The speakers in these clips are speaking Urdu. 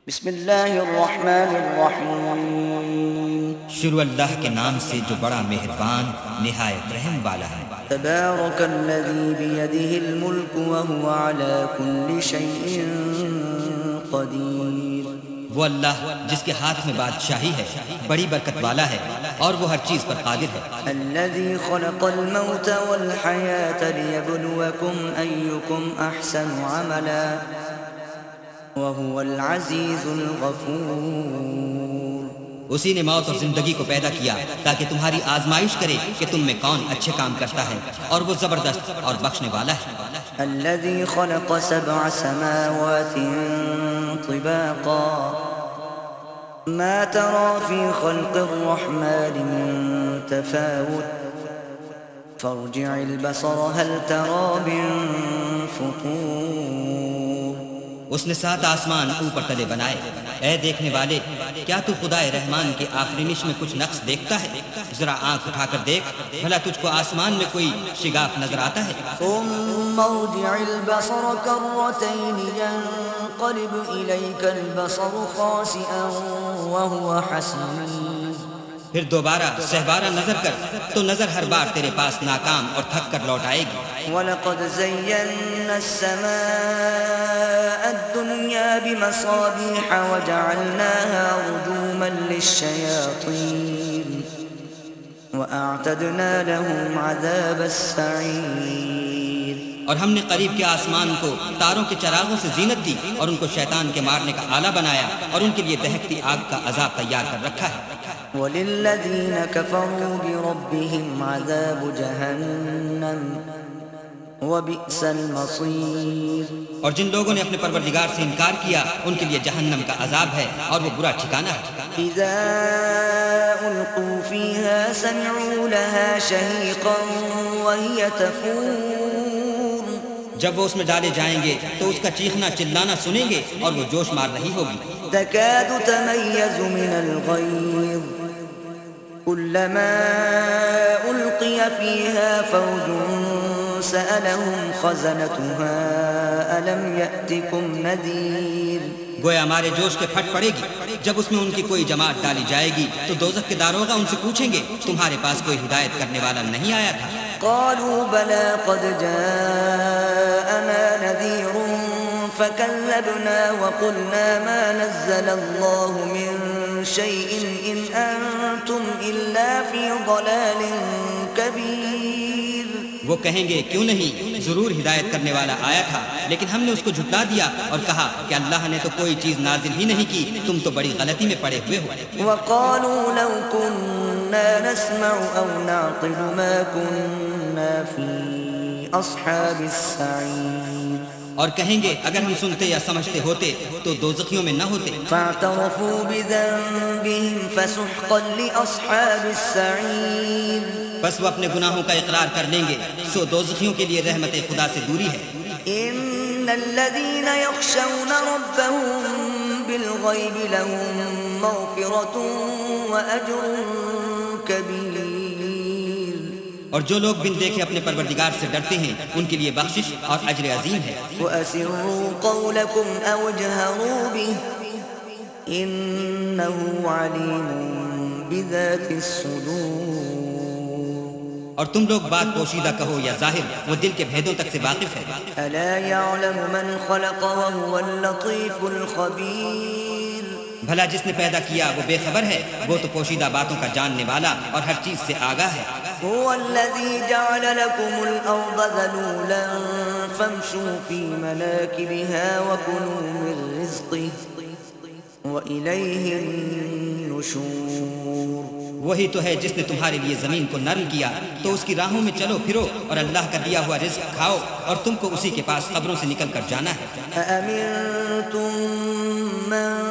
بسم اللہ الرحمن الرحیم شروع اللہ کے نام سے جو بڑا مہربان نہایت رحم والا ہے۔ تبارک الذی بیدہ الملک وہو علی کل شیء قدیر۔ وہ اللہ جس کے ہاتھ میں بادشاہی ہے بڑی برکت والا ہے اور وہ ہر چیز پر قادر ہے۔ الذی خلق الموت والحیاة لیبلوکم ایکم احسن عملا وهو العزیز الغفور۔ اسی نے موت اور زندگی کو پیدا کیا تاکہ تمہاری آزمائش کرے کہ تم میں کون اچھے کام کرتا ہے، اور وہ زبردست اور بخشنے والا ہے۔ الذي خلق 7 سماوات طباقا ما ترى في خلق الرحمن من تفاوت فارجع البصر هل ترى من فطور۔ اس نے 7 آسمان اوپر تلے بنائے۔ اے دیکھنے والے، کیا تو خدا رحمان کے آفرینش میں کچھ نقص دیکھتا ہے؟ ذرا آنکھ اٹھا کر دیکھ، بھلا تجھ کو آسمان میں کوئی شگاف نظر آتا ہے؟ ثم ارجع البصر كرتين ينقلب إليك البصر خاسئا وهو حسير۔ پھر دوبارہ سہبارہ نظر کر تو نظر ہر بار تیرے پاس ناکام اور تھک کر لوٹ آئے گی۔ وَلَقَدْ زَيَّنَّا السَّمَاءَ الدُّنْيَا بِمَصَابِيحَ وَجَعَلْنَاهَا رُجُومًا لِلشَّيَاطِينِ وَأَعْتَدْنَا لَهُمْ عَذَابَ السَّعِيرِ۔ اور ہم نے قریب کے آسمان کو تاروں کے چراغوں سے زینت دی اور ان کو شیطان کے مارنے کا آلہ بنایا اور ان کے لیے دہکتی آگ کا عذاب تیار کر رکھا ہے۔ وَلِلَّذِينَ كَفَرُوا بِرَبِّهِمْ عَذَابُ جَهَنَّمَ وَبِئْسَ الْمَصِيرُ۔ اور جن لوگوں نے اپنے پروردگار سے انکار کیا ان کے لیے جہنم کا عذاب ہے اور وہ برا ٹھکانہ ہے۔ إِذَا أُلْقُوا فِيهَا سَمِعُوا لَهَا شَهِيقًا وَهِيَ تَفُورُ۔ جب وہ اس میں ڈالے جائیں گے تو اس کا چیخنا چلانا سنیں گے اور وہ جوش مار رہی ہوگی۔ تكاد تميز من الغيظ كلما ألقي فيها فوج سألهم خزنتها ألم يأتكم نذير۔ گویا ہمارے جوش کے پھٹ پڑے گی جب اس میں ان کی کوئی جماعت ڈالی جائے گی تو دوزخ کے داروغہ ان سے پوچھیں گے تمہارے پاس کوئی ہدایت کرنے والا نہیں آیا تھا؟ قالوا بلى قد جاءنا نذير فكذبنا وقلنا ما نزل الله من شيء إن أنتم إلا في ضلال كبير۔ وہ کہیں گے کیوں نہیں، ضرور ہدایت کرنے والا آیا تھا، لیکن ہم نے اس کو جھٹلا دیا اور کہا کہ اللہ نے تو کوئی چیز نازل ہی نہیں کی، تم تو بڑی غلطی میں پڑے ہوئے ہو۔ وقالوا لو كنا نسمع أو نعقل ما كنا في أصحاب السعير۔ اور کہیں گے اگر ہم سنتے یا سمجھتے ہوتے تو دوزخیوں میں نہ ہوتے۔ فاعترفوا بذنبهم فسحقا لأصحاب السعير۔ بس وہ اپنے گناہوں کا اقرار کر لیں گے، سو دوزخیوں کے لیے رحمت خدا سے دوری ہے۔ ان الذين يخشون ربهم بالغيب لهم مغفرة وأجر كبير۔ اور جو لوگ بن دیکھے اپنے پروردگار سے ڈرتے ہیں ان کے لیے بخشش اور اجر عظیم ہے۔ وَأَسِرُّوا قَوْلَكُمْ أَوْ اجْهَرُوا بِهِ إِنَّهُ عَلِيمٌ بِذَاتِ الصُّدُورِ۔ اور تم لوگ بات پوشیدہ کہو یا ظاہر، وہ دل کے بھیدوں تک سے واقف ہے۔ أَلَا يَعْلَمُ مَنْ خَلَقَ وَهُوَ اللَّطِيفُ الْخَبِيرُ۔ بھلا جس نے پیدا کیا وہ بے خبر ہے، وہ تو پوشیدہ باتوں کا جاننے والا اور ہر چیز سے آگاہ ہے۔ هو الذي جعل لكم الأرض ذلولا فامشوا في مناكبها وكلوا من رزقه وإليه النشور۔ وہی تو ہے جس نے تمہارے لیے زمین کو نرم کیا تو اس کی راہوں میں چلو پھرو اور اللہ کا دیا ہوا رزق کھاؤ اور تم کو اسی کے پاس قبروں سے نکل کر جانا ہے۔ أأمنتم من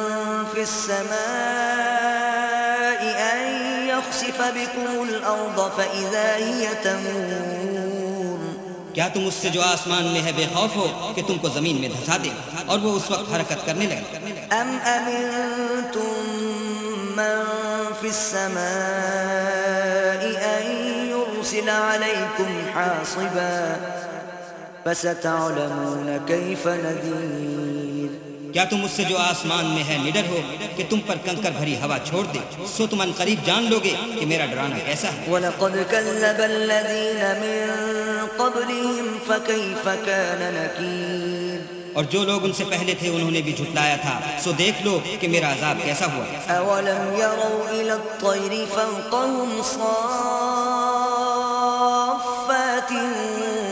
في السماء أن يخسف بكم الأرض فإذا هي تمور۔ کیا تم اس سے جو آسمان میں ہے بے خوف ہو کہ تم کو زمین میں دھسا دے اور وہ اس وقت حرکت کرنے لگے؟ أم أمنتم من في السماء أن يرسل عليكم حاصبا فستعلمون كيف نذير۔ کیا تم اس سے جو آسمان میں ہے نڈر ہو کہ تم پر کنکر بھری ہوا چھوڑ دے؟ سو تم ان قریب جان لوگے کہ میرا ڈرانا کیسا ہے۔ وَلَقَدْ كَذَّبَ الَّذِينَ مِن قَبْلِهِمْ فَكَيْفَ كَانَ نَكِيرِ اور جو لوگ ان سے پہلے تھے انہوں نے بھی جھٹلایا تھا، سو دیکھ لو کہ میرا عذاب کیسا ہوا۔ أَوَلَمْ يَرَوْا إِلَى الطَّيْرِ فَوْقَهُمْ صَافَّاتٍ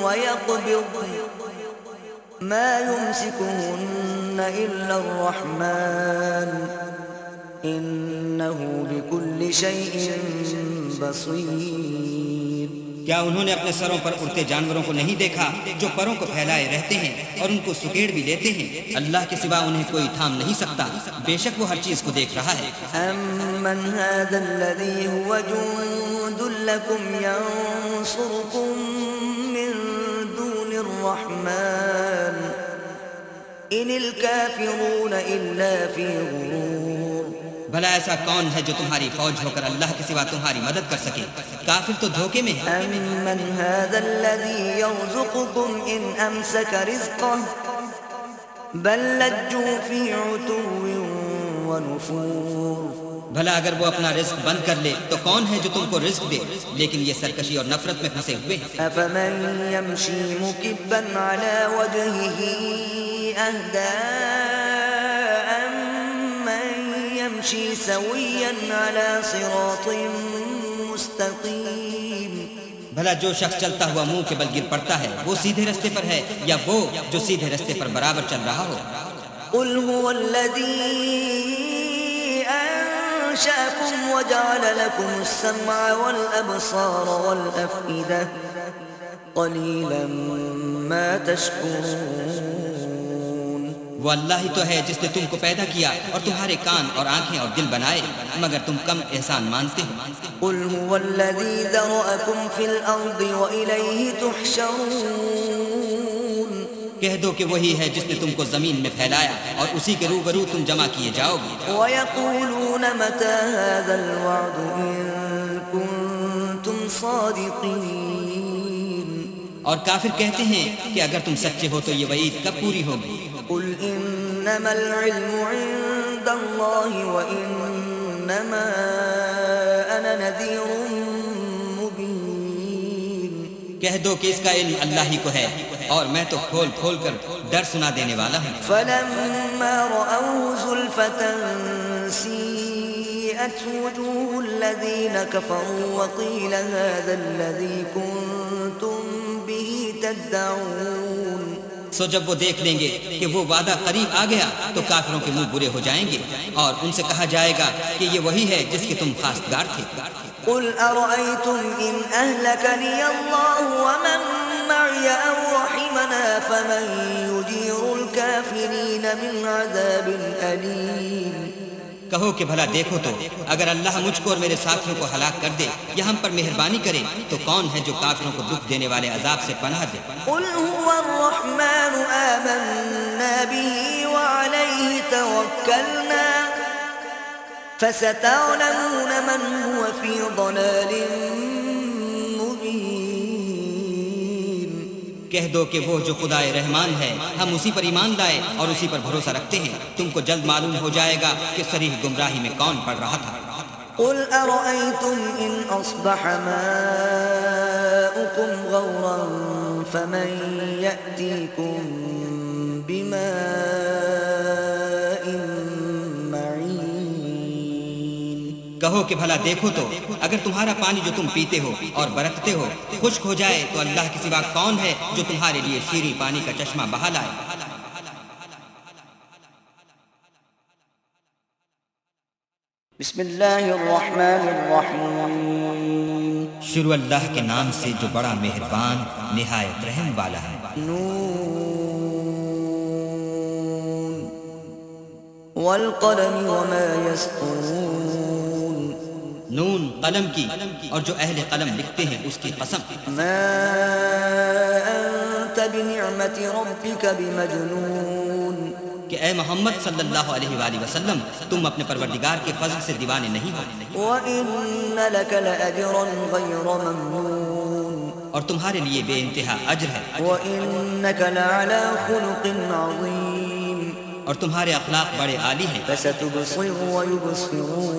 وَيَقْبِضْنَ مَا يُمْسِكُهُنَّ إِلَّا الرَّحْمَنُ إِنَّهُ بِكُلِّ شَيْءٍ بَصِيرٌ۔ کیا انہوں نے اپنے سروں پر اڑتے جانوروں کو نہیں دیکھا جو پروں کو پھیلائے رہتے ہیں اور ان کو سکیڑ بھی لیتے ہیں؟ اللہ کے سوا انہیں کوئی تھام نہیں سکتا، بے شک وہ ہر چیز کو دیکھ رہا ہے۔ أَمَّنْ هَذَا الَّذِي هُوَ جُندٌ لَكُمْ يَنصُرُكُم مِّن دُونِ الرَّحْمَنِ إِنِ الْكَافِرُونَ إِلَّا فِي غُرُورٍ۔ بھلا ایسا کون ہے جو تمہاری فوج ہو کر اللہ کے سوا تمہاری مدد کر سکے؟ کافر تو دھوکے میں ہے۔ أَمَّنْ هَذَا الَّذِي يَرْزُقُكُمْ إِنْ أَمْسَكَ رِزْقَهُ بَل لَّجُّوا فِي عُتُوٍّ وَنُفُورٍ۔ بھلا اگر وہ اپنا رزق بند کر لے تو کون ہے جو تم کو رزق دے؟ لیکن یہ سرکشی اور نفرت میں پھنسے ہوئے ہیں۔ أَفَمَن يَمْشِي مُكِبًّا عَلَى وَجْهِهِ أَهْدَىٰ أَمَّن يَمْشِي سَوِيًّا عَلَى صِرَاطٍ مستقیم۔ بھلا جو شخص چلتا ہوا منہ کے بل گر پڑتا ہے وہ سیدھے رستے پر ہے یا وہ جو سیدھے رستے پر برابر چل رہا ہو؟ قل هو الذی انشأکم وجعل لکم السمع والابصار والافئدہ قلیلا ما تشکرون۔ وہ اللہ ہی تو ہے جس نے تم کو پیدا کیا اور تمہارے کان اور آنکھیں اور دل بنائے، مگر تم کم احسان مانتے ہو۔ قل هو الذی ذرأکم فی الارض وإلیہ تحشرون۔ کہہ دو کہ وہی ہے جس نے تم کو زمین میں پھیلایا اور اسی کے روبرو تم جمع کیے جاؤ گے۔ وَيَقُولُونَ مَتَى هَذَا الْوَعْدُ إِن كُنتُمْ صَادِقِينَ۔ اور کافر کہتے ہیں کہ اگر تم سچے ہو تو یہ وعید کب پوری ہوگی؟ قُلْ إِنَّمَا الْعِلْمُ عِندَ اللَّهِ وَإِنَّمَا أَنَا نَذِيرٌ مُبِينٌ۔ کہہ دو کہ اس کا علم اللہ ہی کو ہے اور میں تو کھول کھول کر ڈر سنا دینے والا ہوں۔ فَلَمَّا رَأَوْهُ زُلْفَةً سِيئَتْ وُجُوهُ الَّذِينَ كَفَرُوا وَقِيلَ هَذَا الَّذِي كُنتُم بِهِ تَدَّعُونَ۔ سو جب وہ دیکھ لیں گے کہ وہ وعدہ قریب آ گیا تو کافروں کے منہ برے ہو جائیں گے اور ان سے کہا جائے گا کہ یہ وہی ہے جس کے تم خواستگار تھے۔ قُلْ أَرَأَيْتُمْ إِنْ أَهْلَكَنِيَ اللَّهُ وَمَن مَّعِيَ أَوْ رَحِمَنَا فَمَن يُجِيرُ الْكَافِرِينَ مِنْ عَذَابٍ أَلِيمٍ۔ کہو کہ بھلا دیکھو تو اگر اللہ مجھ کو اور میرے ساتھیوں کو ہلاک کر دے یا ہم پر مہربانی کرے تو کون ہے جو کافروں کو دکھ دینے والے عذاب سے پناہ دے؟ قُلْ هُوَ الرَّحْمَنُ آمَنَّا بِهِ وَعَلَيْهِ تَوَكَّلْنَا فَسَتَعْلَمُونَ مَنْ هُوَ فِي ضَلَالٍ مُبِينٍ۔ کہہ دو کہ وہ جو خدائے رحمان ہے ہم اسی پر ایمان لائے اور اسی پر بھروسہ رکھتے ہیں، تم کو جلد معلوم ہو جائے گا کہ صریح گمراہی میں کون پڑ رہا تھا۔ قُلْ أَرَأَيْتُمْ إِنْ أَصْبَحَ مَاؤُكُمْ غَوْرًا فَمَن يَأْتِيكُم بِمَاءٍ مَّعِينٍ۔ کہو کہ بھلا دیکھو تو اگر تمہارا پانی جو تم پیتے ہو اور برتتے ہو خشک ہو جائے تو اللہ کے سوا کون ہے جو تمہارے لیے شیریں پانی کا چشمہ بہا لائے؟ بسم اللہ الرحمن الرحیم۔ شروع اللہ کے نام سے جو بڑا مہربان نہایت رحم والا ہے۔ نون والقلم وما یسطرون۔ نون قلم کی اور جو اہل قلم لکھتے ہیں اس کی قسم۔ ما انت بنعمت ربک بمجنون۔ کہ اے محمد صلی اللہ علیہ وآلہ وسلم تم اپنے پروردگار کے فضل سے دیوانے نہیں ہو۔ وَإِنَّ لَكَ لَأَجْرًا غَيْرَ مَمْنُونٍ۔ اور تمہارے لیے بے انتہا اجر ہے۔ وَإِنَّكَ لَعَلَى خُلُقٍ عَظِيمٍ۔ اور تمہارے اخلاق بڑے عالی ہیں، فستبصر ويبصرون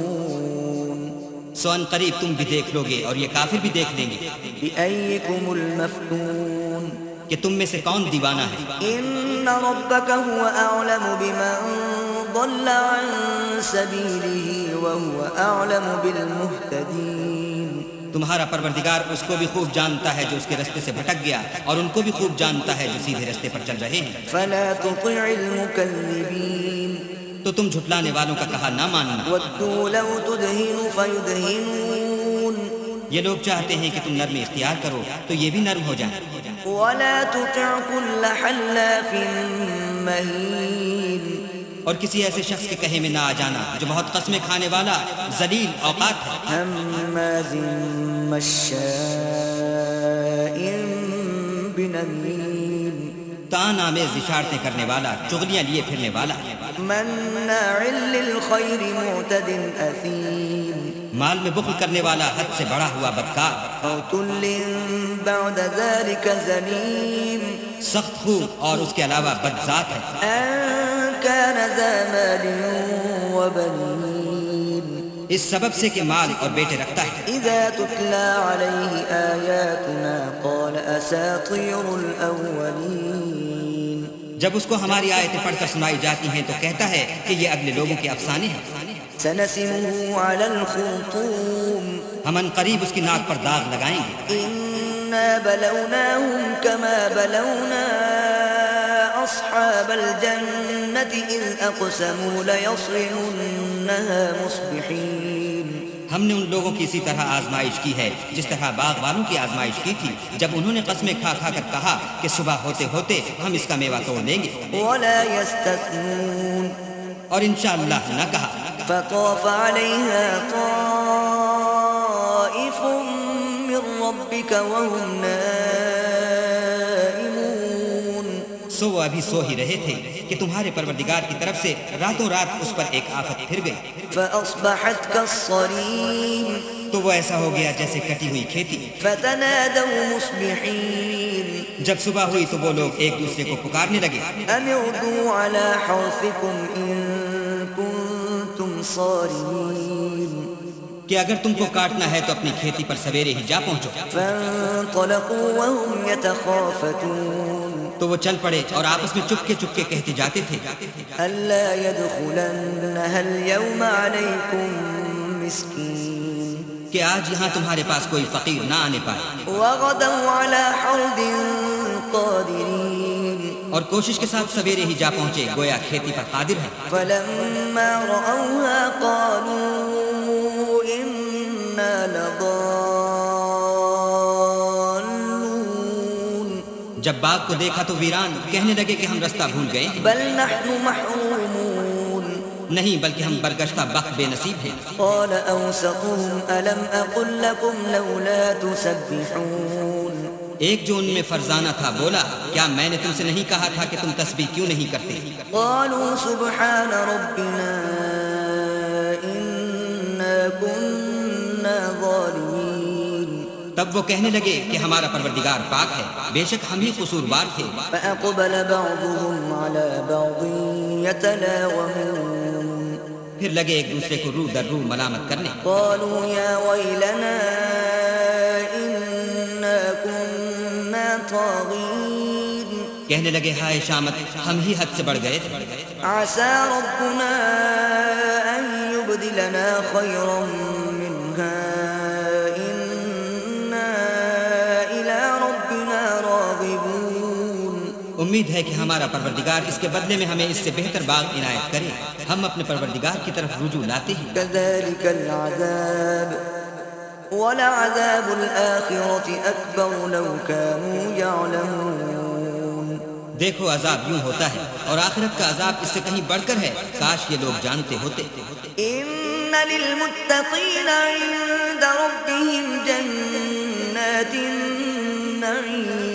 سو ان قریب تم بھی دیکھ لو گے اور یہ کافر بھی دیکھ لیں گے بأيكم المفتون کہ تم میں سے کون دیوانہ ہے۔ إن ربك هو أعلم بمن ضل عن سبيله وهو أعلم بالمهتدين تمہارا پروردگار اس کو بھی خوب جانتا ہے جو اس کے رستے سے بھٹک گیا، اور ان کو بھی خوب جانتا ہے جو سیدھے رستے پر چل رہے ہیں۔ فلا تطع المكذبين تو تم جھٹلانے والوں کا کہا نہ ماننا۔ ودوا لو تدهن فيدهنون یہ لوگ چاہتے ہیں کہ تم نرمی اختیار کرو تو یہ بھی نرم ہو جائیں۔ ولا تطع كل حلاف مهين اور کسی ایسے شخص کے کہے میں نہ آ جانا جو بہت قسمیں کھانے والا ذلیل اوقات ہے، هماز مشاء بنميم تان آمیز اشارتیں کرنے والا، چغلیاں لیے پھرنے والا، مناع للخير معتد أثيم مال میں بخل کرنے والا، حد سے بڑا ہوا بدکار، عتل بعد ذلك زنيم سخت خو اور اس کے علاوہ بدذات ہے۔ أن كان ذا مال وبنين اس سبب سے کہ مال اور بیٹے رکھتا ہے۔ إذا تتلى عليه آياتنا قال أساطير الأولين جب اس کو ہماری آیتیں پڑھ کر سنائی جاتی ہیں تو کہتا ہے کہ یہ اگلے لوگوں کے افسانے ہیں۔ سنسمه على الخرطوم ہم ان قریب اس کی ناک پر داغ لگائیں گے۔ إنا بلوناهم كما بلونا أصحاب الجنة إذ أقسموا ليصرمنها مصبحين ہم نے ان لوگوں کی اسی طرح آزمائش کی ہے جس طرح باغ والوں کی آزمائش کی تھی جب انہوں نے قسمیں کھا کھا کر کہا کہ صبح ہوتے ہوتے ہم اس کا میوہ توڑ لیں گے، ولا يستثنون اور انشاءاللہ نہ کہا۔ فطاف عليها طائف من ربك وهم نائمون سو وہ ابھی سو ہی رہے تھے کہ تمہارے پروردگار کی طرف سے راتوں رات اس پر ایک آفت پھر گئی، فأصبحت كالصريم تو وہ ایسا ہو گیا جیسے کٹی ہوئی کھیتی۔ فتنادوا مصبحين جب صبح ہوئی تو وہ لوگ ایک دوسرے کو پکارنے لگے، أن اغدوا على حرثكم إن كنتم صارمين کہ اگر تم کو کاٹنا ہے تو اپنی کھیتی پر سویرے ہی جا پہنچو۔ فانطلقوا وهم يتخافتون تو وہ چل پڑے اور آپس میں چپکے چپکے کہتے جاتے تھے، ألا يدخلنها اليوم عليكم مسكين کہ آج یہاں تمہارے پاس کوئی فقیر نہ آنے پائے، وغدوا على حرد قادرين اور کوشش کے ساتھ سویرے ہی جا پہنچے گویا کھیتی پر قادر ہے۔ فلما رأوها قالوا إنا لضالون جب باغ کو دیکھا تو ویران کہنے لگے کہ ہم رستہ بھول گئے ہیں، بل نحن محرومون نہیں بلکہ ہم برگشتہ بخت بے نصیب ہیں۔ قال أوسطهم ألم أقل لكم لولا تسبحون ایک جو ان میں فرزانہ تھا بولا، کیا میں نے تم سے نہیں کہا تھا کہ تم تسبیح کیوں نہیں کرتے؟ قالوا سبحان ربنا إنا كنا ظالمين تب وہ کہنے لگے کہ ہمارا پروردگار پاک ہے، بے شک ہم ہی قصوروار تھے۔ فأقبل بعضهم على بعض يتلاومون پھر لگے ایک دوسرے کو رو در رو ملامت کرنے، قالوا يا ويلنا إنا كنا طاغين کہنے لگے ہائے شامت ہم ہی حد سے بڑھ گئے تھے، عسى ربنا أن يبدلنا خيرا منها إنا إلى ربنا راغبون امید ہے کہ ہمارا پروردگار اس کے بدلے میں ہمیں اس سے بہتر باغ عنایت کرے، ہم اپنے پروردگار کی طرف رجوع لاتے ہیں۔ كذلك العذاب ولعذاب الآخرة أكبر لو كانوا يعلمون دیکھو عذاب یوں ہوتا ہے اور آخرت کا عذاب اس سے کہیں بڑھ کر ہے، کاش یہ لوگ جانتے ہوتے۔ إن للمتقين عند ربهم جنات النعيم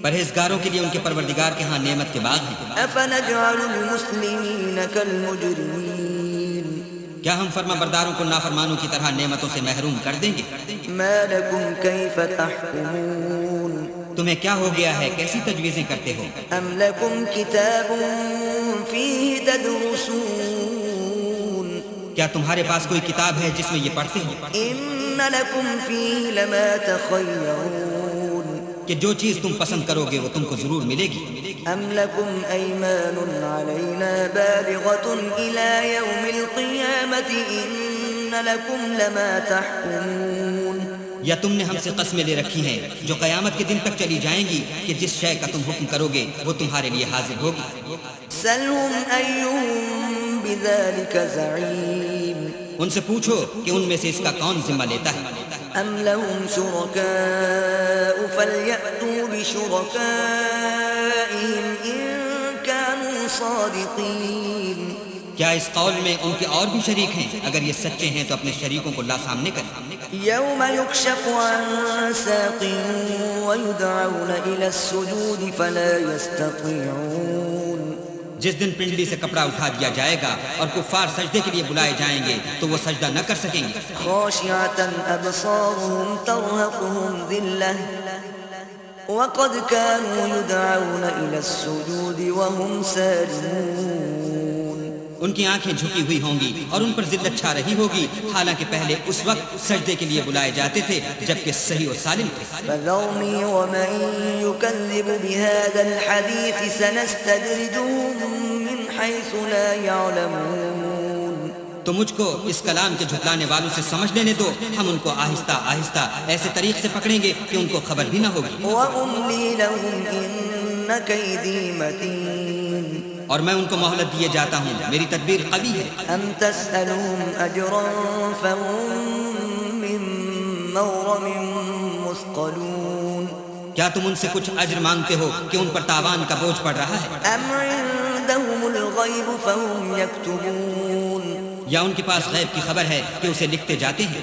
پرہیزگاروں کے لیے ان کے پروردگار کے ہاں نعمت کے باغ ہیں۔ أفنجعل المسلمين كالمجرمين کیا ہم فرما برداروں کو نافرمانوں کی طرح نعمتوں سے محروم کر دیں گے؟ ما لكم كيف تحكمون تمہیں کیا ہو گیا ہے؟ کیسی تجویزیں کرتے ہو؟ أم لكم كتاب فيه تدرسون کیا تمہارے پاس کوئی کتاب ہے جس میں یہ پڑھتے ہو إن لكم فيه لما تخيرون کہ جو چیز تم پسند کرو گے وہ تم کو ضرور ملے گی؟ أم لكم أيمان علينا بالغة إلى يوم القيامة إن لكم لما تحكمون یا تم نے ہم سے قسمیں لے رکھی ہیں جو قیامت کے دن تک چلی جائیں گی کہ جس شے کا تم حکم کرو گے وہ تمہارے لیے حاضر ہوگی؟ سلهم أيهم بذلك زعيم ان سے پوچھو کہ ان میں سے اس کا کون ذمہ لیتا ہے؟ أم لهم شركاء فليأتوا بشركائهم إن كانوا صادقين کیا اس قول میں ان کے اور بھی شریک ہیں؟ اگر یہ سچے ہیں تو اپنے شریکوں کو لا سامنے کریں۔ يوم يكشف عن ساق ويدعون إلى السجود فلا يستطيعون جس دن پنڈلی سے کپڑا اٹھا دیا جائے گا اور کفار سجدے کے لیے بلائے جائیں گے تو وہ سجدہ نہ کر سکیں گے۔ خاشعة أبصارهم ترهقهم ذلة وقد كانوا يدعون إلى السجود وهم سالمون ان کی آنکھیں جھکی ہوئی ہوں گی اور ان پر ذلت چھا رہی ہوگی، حالانکہ پہلے اس وقت سجدے کے لیے بلائے جاتے تھے جبکہ صحیح و سالم تھے۔ فذرني ومن يكذب بهذا الحديث سنستدرجهم من حيث لا يعلمون تو مجھ کو اس کلام کے جھٹلانے والوں سے سمجھ لینے دو، ہم ان کو آہستہ آہستہ ایسے طریق سے پکڑیں گے کہ ان کو خبر بھی نہ ہوگی۔ وأملي لهم إن كيدي متين اور میں ان کو مہلت دیے جاتا ہوں، میری تدبیر قوی ہے۔ أم تسألهم أجرا فهم من مغرم مثقلون کیا تم ان سے کچھ اجر مانگتے ہو کہ ان پر تاوان کا بوجھ پڑ رہا ہے؟ أم عندهم الغيب فهم يكتبون یا ان کے پاس غیب کی خبر ہے کہ اسے لکھتے جاتے ہیں؟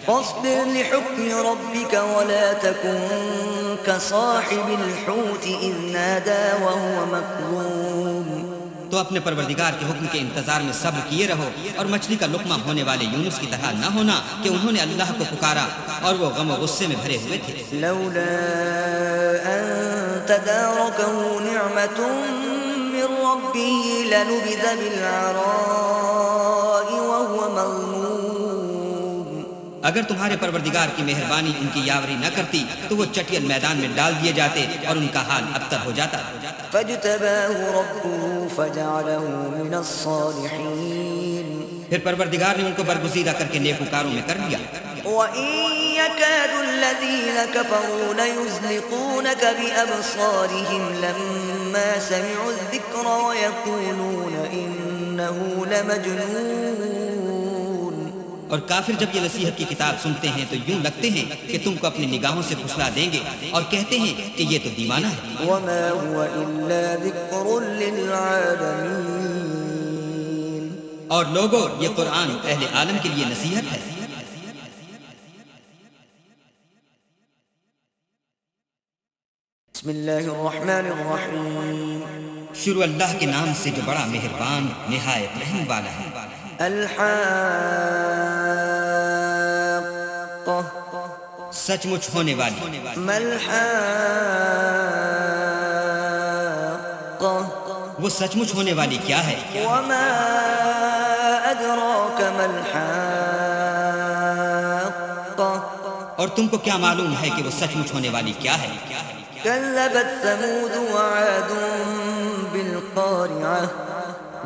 فاصبر لحكم ربك ولا تكن كصاحب الحوت إذ نادى وهو مكظوم تو اپنے پروردگار کے حکم کے انتظار میں صبر کیے رہو اور مچھلی کا لقمہ ہونے والے یونس کی طرح نہ ہونا کہ انہوں نے اللہ کو پکارا اور وہ غم و غصے میں بھرے ہوئے تھے۔ لولا أن تداركه نعمة من ربه لنبذ بالعراء وهو مذموم اگر تمہارے پروردگار کی مہربانی ان کی یاوری نہ کرتی تو وہ چٹیل میدان میں ڈال دیے جاتے اور ان کا حال ابتر ہو جاتا۔ فاجتباه ربه فجعله من الصالحين پھر پروردگار نے ان کو برگزیدہ کر کے نیکوکاروں میں کر لیا۔ وإن يكاد الذين كفروا ليزلقونك بأبصارهم لما سمعوا الذكر ويقولون إنه لمجنون اور کافر جب یہ نصیحت کی کتاب سنتے ہیں تو یوں لگتے ہیں کہ تم کو اپنی نگاہوں سے پھسلا دیں گے اور کہتے ہیں کہ یہ تو دیوانہ ہے۔ وما هو إلا ذكر للعالمين اور لوگوں یہ قرآن اہل عالم کے لیے نصیحت ہے۔ بسم الله الرحمن الرحيم شروع اللہ کے نام سے جو بڑا مہربان نہایت رحم والا ہے۔ الحاقة سچ مچ ہونے والی۔ ما الحاقة وہ سچ مچ ہونے والی کیا ہے؟ وما أدراك ما الحاقة اور تم کو کیا معلوم ہے کہ وہ سچ مچ ہونے والی کیا ہے؟ كذبت ثمود وعاد بالقارعة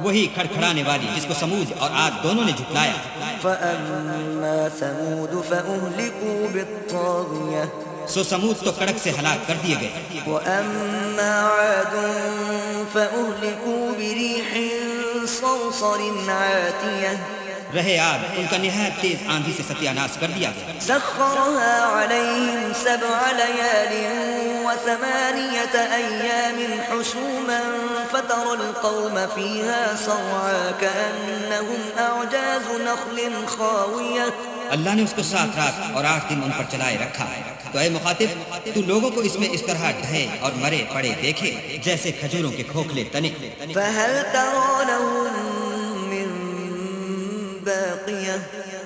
وہی کھڑکھڑانے والی جس کو سمود اور عاد دونوں نے جھٹلایا۔ فأما ثمود فأهلكوا بالطاغية سو سمود تو کڑک سے ہلاک کر دیے گئے، وأما عاد فأهلكوا بريح صرصر عاتية رہے عاد ان کا نہایت تیز آندھی سے ستیہ ناش کر دیا گیا۔ سخرها عليهم 7 ليال و8 أيام حسوما فترى القوم فيها صرعا كأنهم أعجاز نخل خاوية اللہ نے اس کو 7 رات اور 8 دن ان پر چلائے رکھا۔ تو اے مخاطب تو لوگوں کو اس میں اس طرح ڈھے اور مرے پڑے دیکھے جیسے کھجوروں کے کھوکھلے تنے۔ فهل ترى لهم من باقية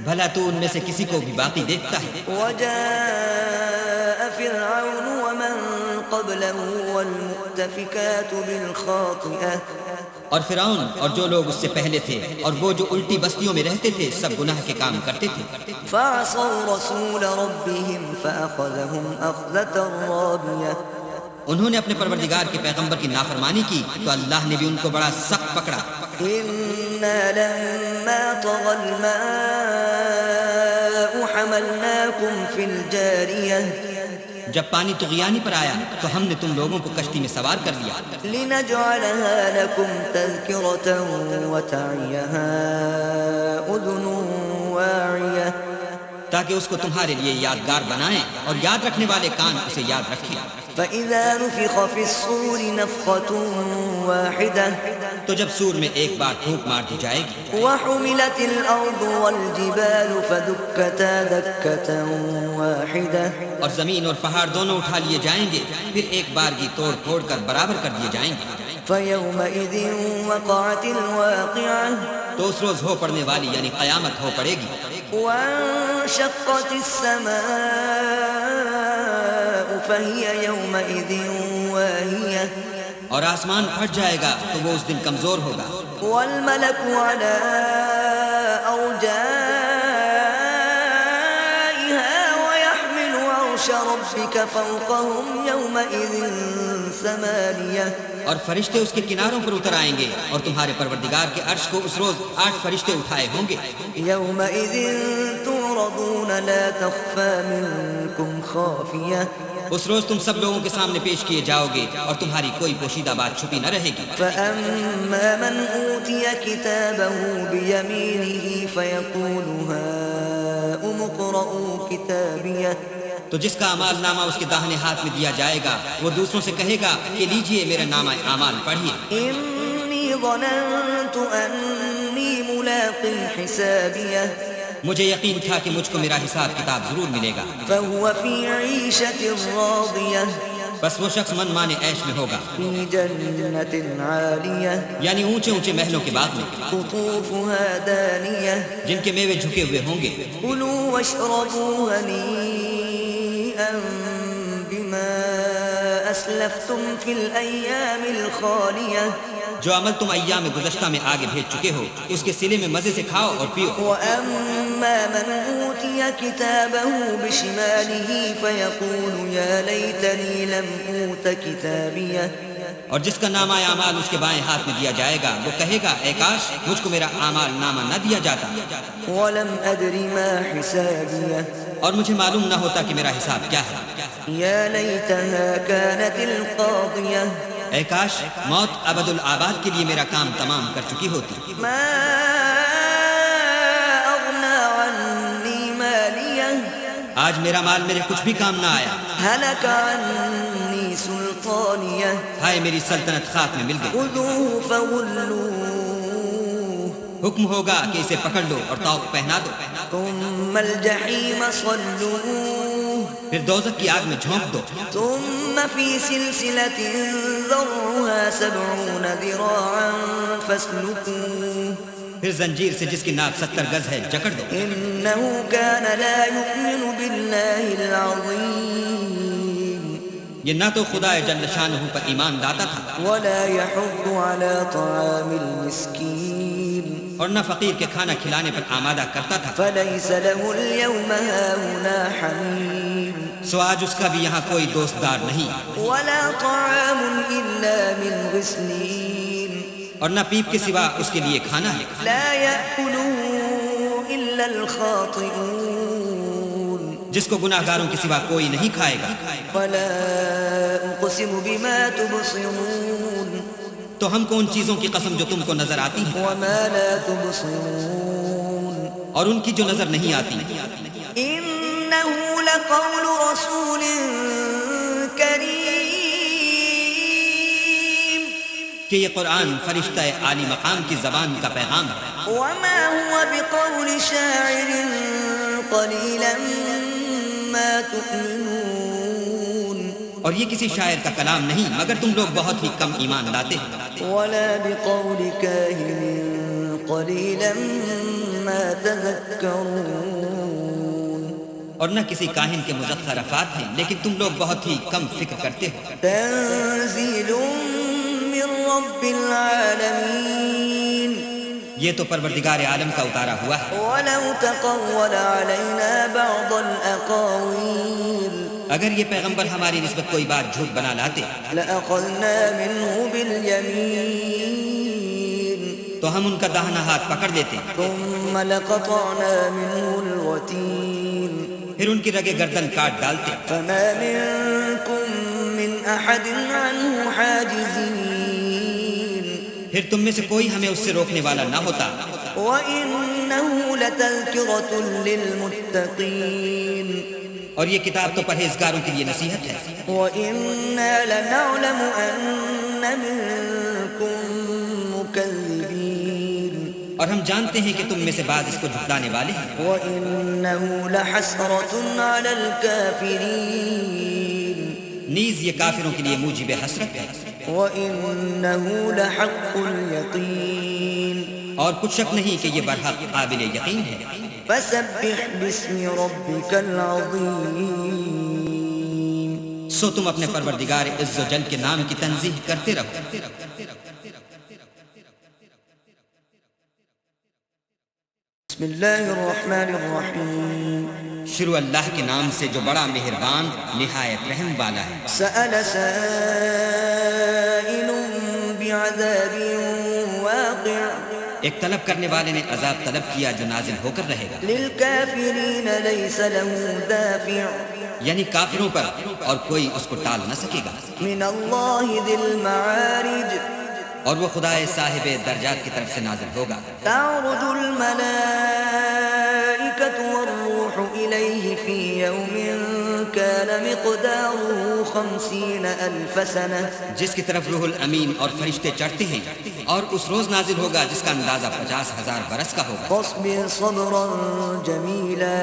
بھلا تو ان میں سے کسی کو بھی باقی دیکھتا ہے؟ وجاء فرعون ومن قبله والمؤتفكات بالخاطئة اور فرعون اور جو لوگ اس سے پہلے تھے اور وہ جو الٹی بستیوں میں رہتے تھے سب گناہ کے کام کرتے تھے. فعصوا رسول ربهم فأخذهم أخذة رابية انہوں نے اپنے پروردگار کے پیغمبر کی نافرمانی کی تو اللہ نے بھی ان کو بڑا سخت پکڑا. إنا لما طغى الماء حملناكم في الجارية جب پانی طغیانی پر آیا تو ہم نے تم لوگوں کو کشتی میں سوار کر لیا لنجعلها لكم تذكرة وتعيها أذن واعية تاکہ اس کو تمہارے لیے یادگار بنائیں اور یاد رکھنے والے کان اسے یاد رکھیں. فإذا نفخ في الصور نفخة واحدة تو جب سور میں ایک بار پھونک مار دی جائے گی وحملت الأرض والجبال فدكتا دكة واحدة اور زمین اور پہاڑ دونوں اٹھا لیے جائیں گے پھر ایک بار کی توڑ پھوڑ کر برابر کر دیے جائیں گے. فيومئذ وقعت الواقعة تو اس روز ہو پڑنے والی یعنی قیامت ہو پڑے گی. وانشقت السماء فهي يومئذ واهية اور آسمان پھٹ جائے گا تو وہ اس دن کمزور ہوگا. والملك على أرجائها ويحمل عرش ربك فوقهم يومئذ ثمانية اور فرشتے اس کے کناروں پر اتر آئیں گے اور تمہارے پروردگار کے عرش کو اس روز 8 فرشتے اٹھائے ہوں گے. يومئذ تعرضون لا تخفى منكم خافية اس روز تم سب لوگوں کے سامنے پیش کیے جاؤ گے اور تمہاری کوئی پوشیدہ بات چھپی نہ رہے گی. فأما من أوتي كتابه بيمينه فيقول هاؤم اقرءوا كتابيه تو جس کا اعمال نامہ اس کے داہنے ہاتھ میں دیا جائے گا وہ دوسروں سے کہے گا کہ لیجئے میرا نامہ اعمال پڑھیے. إني ظننت أني ملاق حسابيه مجھے یقین تھا کہ مجھ کو میرا حساب کتاب ضرور ملے گا. فهو في عيشة راضية بس وہ شخص من مانے عیش میں ہوگا في جنة عالية یعنی اونچے اونچے محلوں کے باغ میں قطوفها دانية جن کے میوے جھکے ہوئے ہوں گے. كلوا واشربوا هنيئا بما أسلفتم في الأيام الخالية جو عمل تم ایام گزشتہ میں آگے بھیج چکے ہو اس کے صلے میں مزے سے کھاؤ اور پیو. وأما من أوتي كتابه بشماله فيقول يا ليتني لم أوت كتابيه اور جس کا نامہ اعمال اس کے بائیں ہاتھ میں دیا جائے گا وہ کہے گا اے کاش مجھ کو میرا اعمال نامہ نہ دیا جاتا ولم أدر ما حسابيه اور مجھے معلوم نہ ہوتا کہ میرا حساب کیا ہے. يا ليتها كانت القاضية اے کاش موت ابد الآباد کے لیے میرا کام تمام کر چکی ہوتی. ما أغنى عني ماليه آج میرا مال میرے کچھ بھی کام نہ آیا. هلك عني سلطانيه ہائے میری سلطنت خاک میں مل گئی. خذوه فغلوه حکم ہوگا کہ اسے پکڑ لو اور طوق پہنا دو ثم الجحيم صلوه پھر دوزخ کی آگ میں جھونک دو ثم في سلسلة ذرعها 70 ذراعا فاسلكوه پھر زنجیر سے جس کی ناک 70 گز ہے جکڑ دو. إنه كان لا يؤمن بالله العظيم یہ نہ تو خدا جل شانہ پر ایمان لاتا تھا ولا يحض على طعام المسكين اور نہ فقیر کے کھانا کھلانے پر آمادہ کرتا تھا. فليس له اليوم هاهنا حميم سو آج اس کا بھی یہاں کوئی دوستدار نہیں ولا طعام إلا من غسلين اور نہ پیپ کے سوا اس کے لیے کھانا ہے. لا يأكله إلا الخاطئون جس کو گناہ گاروں کے سوا کوئی نہیں کھائے گا. ولا أقسم بما تبصرون تو ہم کو ان چیزوں کی قسم جو تم کو نظر آتی ہیں وما لا تبصرون اور ان کی جو نظر نہیں آتی. إنه لقول رسول كريم کہ یہ قرآن فرشتہ عالی مقام کی زبان کا پیغام ہے. وما هو بقول شاعر قليلا ما تؤمنون اور یہ کسی شاعر کا کلام نہیں مگر تم لوگ بہت ہی کم ایمان لاتے ہیں. ولا بقول كاهن قليلا ما تذكرون اور نہ کسی کاہن کے مزخرفات افات ہیں، لیکن تم لوگ بہت ہی کم فکر کرتے ہو۔ تنزیل من رب العالمین، یہ تو پروردگار عالم کا اتارا ہوا ہے۔ وَلَوْ تَقَوَّلَ عَلَيْنَا بَعْضَ الْأَقَاوِيلِ، اگر یہ پیغمبر ہماری نسبت کوئی بات جھوٹ بنا لاتے لَأَخَذْنَا مِنْهُ بِالْيَمِينِ، تو ہم ان کا داہنا ہاتھ پکڑ لیتے، ثُمَّ لَقَطَعْنَا مِنْهُ الْوَتِينَ، پھر ان کی رگے گردن کاٹ ڈالتے۔ فَمَا مِنْكُمْ مِنْ أَحَدٍ عَنْهُ حَاجِزِينَ، پھر تم میں سے کوئی ہمیں اس سے روکنے والا نہ ہوتا۔ وَإِنَّهُ لَتَذْكِرَةٌ لِّلْمُتَّقِينَ، اور یہ کتاب تو پرہیزگاروں کے لیے نصیحت ہے۔ وَإِنَّا لَنَعْلَمُ أَنَّ مِنكُم مُّكَذِّبِينَ، اور ہم جانتے ہیں کہ تم میں سے بعض اس کو جھٹلانے والے ہیں۔ وَإِنَّهُ لَحَسْرَةٌ عَلَى الْكَافِرِينَ، نیز یہ کافروں کے لیے موجب حسرت ہے۔ وَإِنَّهُ لَحَقُّ الْيَقِينِ، اور کچھ شک نہیں کہ یہ برحق قابل یقین ہے۔ فَسَبِّحْ بِاسْمِ رَبِّكَ الْعَظِيمِ، سو تم اپنے پروردگار عز و جل کے نام کی تنزیہ کرتے رہو۔ بسم اللہ الرحمن الرحیم، شروع اللہ کے نام سے جو بڑا مہربان نہایت رحم والا ہے۔ سأل سائل بعذاب واقع، ایک طلب کرنے والے نے عذاب طلب کیا جو نازل ہو کر رہے گا، للکافرین لیس له دافع، یعنی کافروں پر اور کوئی اس کو ٹال نہ سکے گا۔ من اللہ ذی المعارج، اور وہ خدا صاحب درجات کی طرف سے نازل ہوگا۔ تعرج الملائکۃ والروح الیہ فی یوم کان مقدارہ 50,000 سنہ، جس کی طرف روح الامین اور فرشتے چڑھتے ہیں، اور اس روز نازل ہوگا جس کا اندازہ 50,000 برس کا ہوگا۔ فاصبر صبرا جمیلا،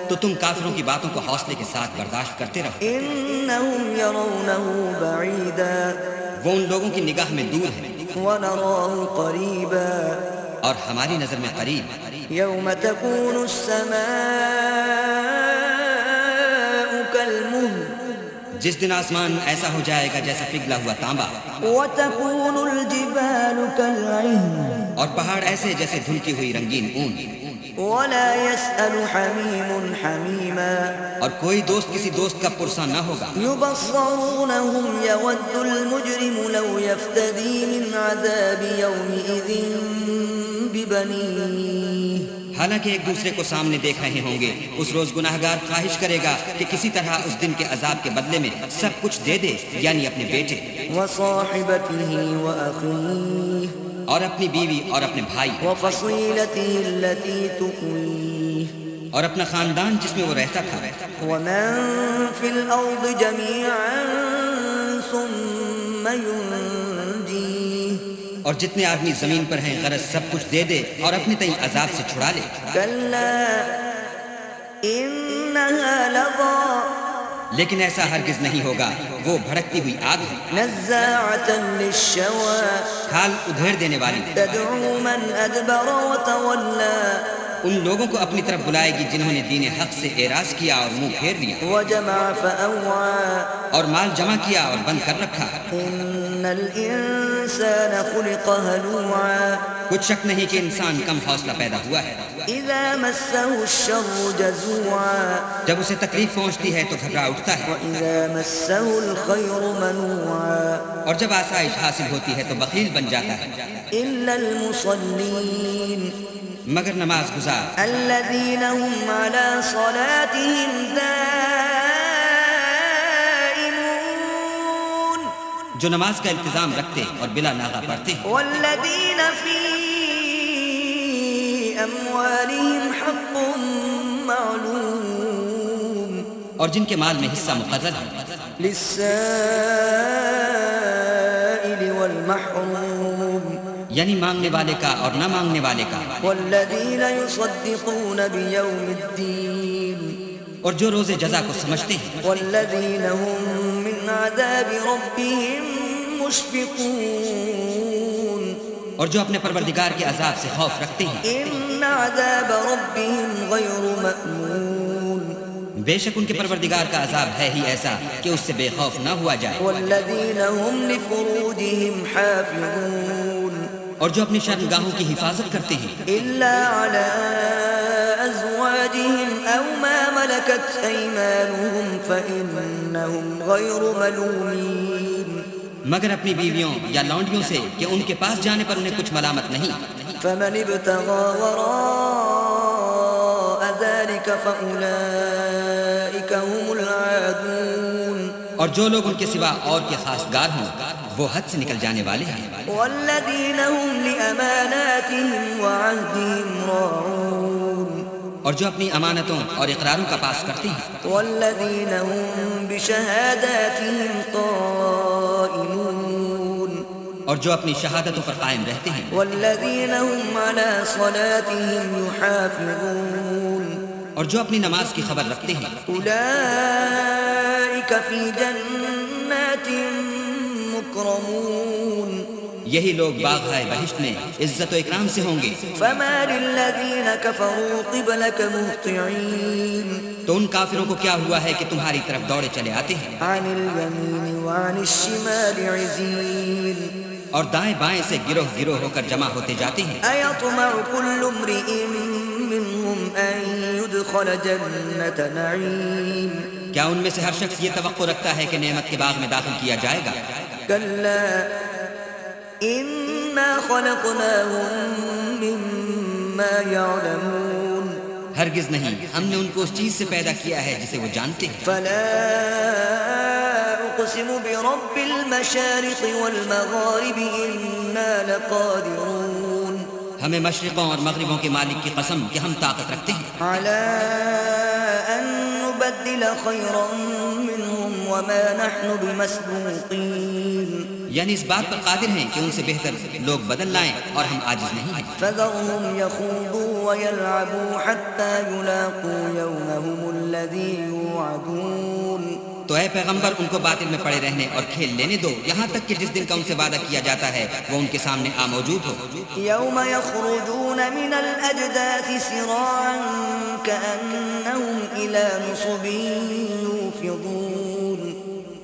تو تم کافروں کی باتوں کو حوصلے کے ساتھ برداشت کرتے رہو۔ انہم یرونہ بعیدا، وہ ان لوگوں کی نگاہ میں دور ہے ونراہ قریبا، اور ہماری نظر میں قریب۔ یوم تکون السماء کالمہل، جس دن آسمان ایسا ہو جائے گا جیسا پگھلا ہوا تانبا، وتکون الجبال کالعہن، اور پہاڑ ایسے جیسے دھلکی ہوئی رنگین اون، ولا يسأل حمیم حمیما، اور کوئی دوست کسی دوست کا پرسہ نہ ہوگا۔ یبصرونہم یود المجرم لو یفتدی من عذاب یومئذ ببنیہ، حالانکہ ایک دوسرے کو سامنے دیکھ رہے ہوں گے، اس روز گناہگار خواہش کرے گا کہ کسی طرح اس دن کے عذاب کے بدلے میں سب کچھ دے دے، یعنی اپنے بیٹے وصاحبتہ واخیہ، اور اپنی بیوی اور اپنے بھائی، وفصیلتہ التی تؤویہ، اور اپنا خاندان جس میں وہ رہتا تھا، ومن فی الارض جميعا ثم ينجیہ، اور جتنے آدمی زمین پر ہیں غرض سب کچھ دے دے اور اپنے تئیں عذاب سے چھڑا لے۔ کلا انہا لظی، لیکن ایسا ہرگز نہیں ہوگا، وہ بھڑکتی ہوئی آگ ہے، نزاعتا للشوى، کھال ادھیڑ دینے والی، تدعو من ادبر وتولى، ان لوگوں کو اپنی طرف بلائے گی جنہوں نے دین حق سے اعراض کیا اور منہ پھیر لیا، وجمع فأوعى، اور مال جمع کیا اور بند کر رکھا۔ ان الانسان خلق هلوعا، کچھ شک نہیں کہ انسان کم حوصلہ پیدا ہوا ہے، اذا مسه الشر جزوعا، جب اسے تکلیف پہنچتی ہے تو گھبرا اٹھتا ہے، واذا مسه الخير منوعا، اور جب آسائش حاصل ہوتی ہے تو بخیل بن جاتا ہے، الا المصلين مگر نماز گزار الذين هم على صلاتهم دائمون، جو نماز کا التزام رکھتے اور بلا ناغہ پڑھتے ہیں، والذين في اموالهم حق معلوم، اور جن کے مال میں حصہ مقرر ہے، للسائل والمحروم، یعنی مانگنے والے کا اور نہ مانگنے والے کا، والذین یصدقون بیوم الدین، اور جو روز جزا کو سمجھتے ہیں، والذین هم من عذاب ربهم مشفقون، اور جو اپنے پروردگار کے عذاب سے خوف رکھتے ہیں۔ ان عذاب ربهم غیر مأمون، بے شک ان کے پروردگار کا عذاب ہے ہی ایسا کہ اس سے بے خوف نہ ہوا جائے. والذین هم لفروجهم حافظون اور جو اپنی شرمگاہوں کی حفاظت کرتے ہیں إلا على أزواجهم أو ما ملكت أيمانهم فإنهم غير ملومين مگر اپنی بیویوں یا لونڈیوں سے کہ ان کے پاس جانے پر انہیں کچھ ملامت نہیں. فمن ابتغى وراء ذلك فأولئك هم العادون اور جو لوگ ان کے سوا اور کے خاصگار ہوں وہ حد سے نکل جانے والے ہیں. والذين هم لأماناتهم وعهدهم راعون اور جو اپنی امانتوں اور اقراروں کا پاس کرتے ہیں. والذين هم بشهاداتهم قائمون اور جو اپنی شہادتوں پر قائم رہتے ہیں. والذين هم على صلاتهم يحافظون اور جو اپنی نماز کی خبر رکھتے ہیں. أولئك في جنات مكرمون یہی لوگ باغ بہشت میں عزت و اکرام سے ہوں گے. فما للذين كفروا قبلك مهطعين تو ان کافروں کو کیا ہوا ہے کہ تمہاری طرف دوڑے چلے آتے ہیں عن اليمين وعن الشمال عزين اور دائیں بائیں سے گروہ گروہ ہو کر جمع ہوتے جاتے ہیں. أيطمع كل امرئ منهم أن يدخل جنة نعيم کیا ان میں سے ہر شخص یہ توقع رکھتا ہے کہ نعمت کے باغ میں داخل کیا جائے گا؟ كلا إنا خلقناهم مما يعلمون ہرگز نہیں، ہم نے ان کو اس چیز سے پیدا کیا ہے جسے وہ جانتے ہیں. فلا أقسم برب المشارق والمغارب إنا لقادرون ہمیں مشرقوں اور مغربوں کے مالک کی قسم کہ ہم طاقت رکھتے ہیں على أن نبدل خيرا منهم وما نحن بمسبوقين یعنی اس بات پر قادر ہیں کہ ان سے بہتر لوگ بدل لائیں اور ہم عاجز نہیں ہیں. فذرهم يخوضوا ويلعبوا حتى يلاقوا يومهم الذي يوعدون تو اے پیغمبر ان کو باطل میں پڑے رہنے اور کھیل لینے دو یہاں تک کہ جس دن کا ان سے وعدہ کیا جاتا ہے وہ ان کے سامنے موجود ہو. يوم يخرجون من الأجداث سراعا كأنهم إلى نصب يوفضون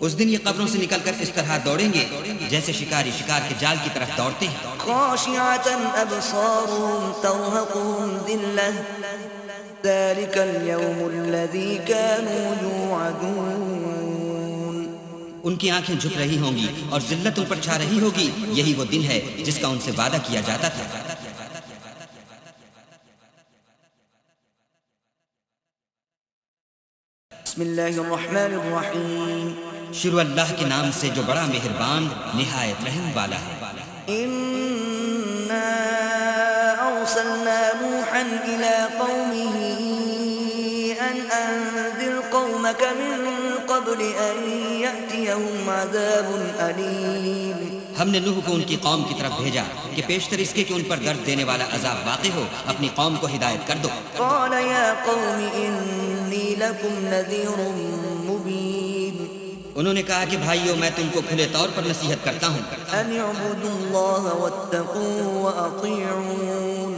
اس دن یہ قبروں سے نکل کر اس طرح دوڑیں گے جیسے شکاری شکار کے جال کی طرف دوڑتے ہیں. خاشعة أبصارهم ترهقهم ذلة ذلك اليوم الذي كانوا يوعدون ان کی آنکھیں جھک رہی ہوں گی اور ذلت ان پر چھا رہی ہوگی. یہی وہ دن ہے جس کا ان سے وعدہ کیا جاتا تھا. بسم الله الرحمن الرحيم شروع اللہ کے نام سے جو بڑا مہربان نہایت رحم والا ہے. إنا أرسلنا نوحا إلى قومه أن أنذر قومك من قبل أن يأتيهم عذاب أليم ہم نے نوح کو ان کی قوم کی طرف بھیجا کہ پیشتر اس کے کہ ان پر درد دینے والا عذاب واقع ہو اپنی قوم کو ہدایت کر دو. قال يا قوم إني لكم نذير مبين انہوں نے کہا کہ بھائیو میں تم کو کھلے طور پر نصیحت کرتا ہوں أن اعبدوا الله واتقوه وأطيعون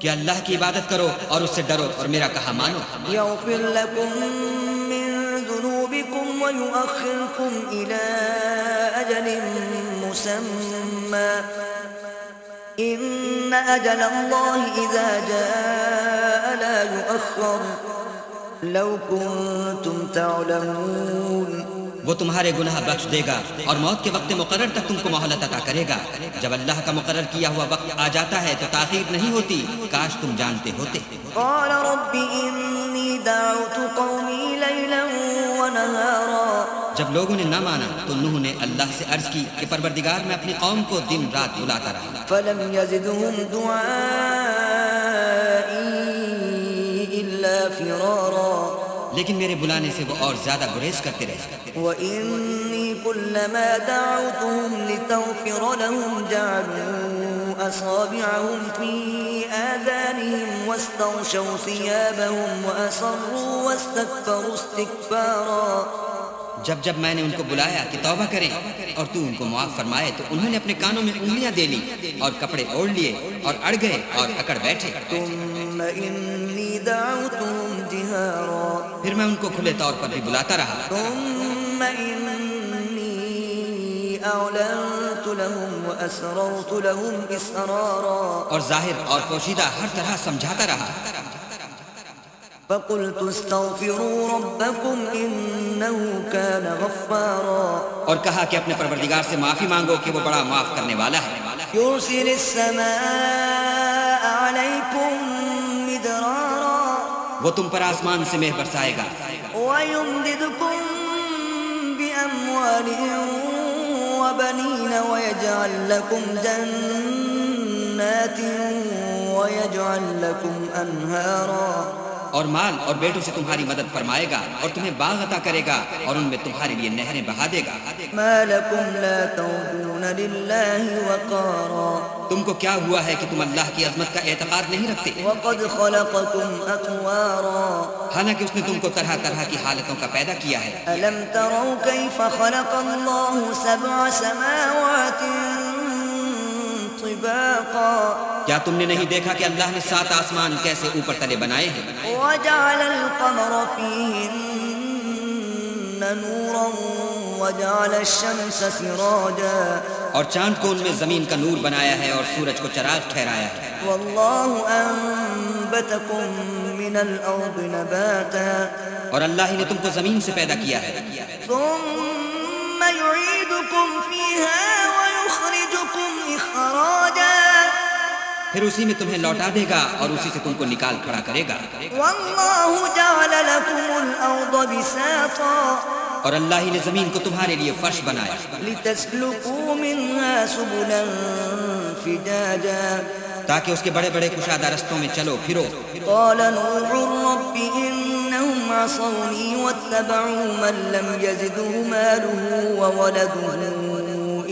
کہ اللہ کی عبادت کرو اور اس سے ڈرو اور میرا کہا مانو. يغفر لكم من ذنوبكم ويؤخركم إلى أجل مسمى إن أجل الله إذا جاء لا يؤخر لو كنتم تعلمون وہ تمہارے گناہ بخش دے گا اور موت کے وقت مقرر تک تم کو مہلت عطا کرے گا. جب اللہ کا مقرر کیا ہوا وقت آ جاتا ہے تو تاخیر نہیں ہوتی، کاش تم جانتے ہوتے. قال رب إني دعوت قومي ليلا ونهارا جب لوگوں نے نہ مانا تو نوح نے اللہ سے عرض کی کہ پروردگار میں اپنی قوم کو دن رات بلاتا رہا فلم يزدهم دعائي إلا فرارا لیکن میرے بلانے سے وہ اور زیادہ گریز کرتے رہے. وإني كلما دعوتهم لتغفر لهم جعلوا أصابعهم في آذانهم واستغشوا ثيابهم وأصروا واستكبروا استكبارا جب میں نے ان کو بلایا کہ توبہ کریں اور تو ان کو معاف فرمائے تو انہوں نے اپنے کانوں میں انگلیاں دے لی اور کپڑے اوڑھ لیے اور اڑ گئے اور اکڑ بیٹھے. ثم إني دعوتهم جهارا پھر میں ان کو کھلے طور پر بھی بلاتا رہا، ثم إني أعلنت لهم وأسررت لهم إسرارا اور ظاہر اور پوشیدہ ہر طرح سمجھاتا رہا۔ فقلت استغفروا ربكم إنه كان غفارا اور کہا کہ اپنے پروردگار سے معافی مانگو کہ وہ بڑا معاف کرنے والا ہے، يرسل السماء عليكم مدرارا وہ تم پر آسمان سے مہ برسائے گا، ويمددكم بأموال وبنين ويجعل لكم جنات ويجعل لكم أنهارا اور مال اور بیٹوں سے تمہاری مدد فرمائے گا اور تمہیں باغ عطا کرے گا اور ان میں تمہارے لیے نہریں بہا دے گا۔ ما لكم لا ترجون لله وقارا تم کو کیا ہوا ہے کہ تم اللہ کی عظمت کا اعتقاد نہیں رکھتے، وقد خلقكم أطوارا حالانکہ اس نے تم کو طرح طرح کی حالتوں کا پیدا کیا ہے۔ ألم تروا كيف خلق الله 7 سماوات طباقا کیا تم نے نہیں دیکھا کہ اللہ نے 7 آسمان کیسے اوپر تلے بنائے ہیں، وجعل القمر فيهن نورا وجعل الشمس سراجا اور چاند کو ان میں زمین کا نور بنایا ہے اور سورج کو چراغ ٹھہرایا ہے۔ والله أنبتكم من الأرض نباتا اور اللہ ہی نے تم کو زمین سے پیدا کیا ہے، ثم يعيدكم فيها ويخرجكم إخراجا پھر اسی میں تمہیں لوٹا دے گا اور اسی سے تم کو نکال کھڑا کرے گا۔ والله جعل لكم الأرض بساطا اور اللہ ہی نے زمین کو تمہارے لیے فرش بنایا لتسلكوا منها سبلا فجاجا تاکہ اس کے بڑے بڑے کشادہ رستوں میں چلو پھرو۔ قال نوح رب إنهم عصوني واتبعوا من لم يزده ماله وولده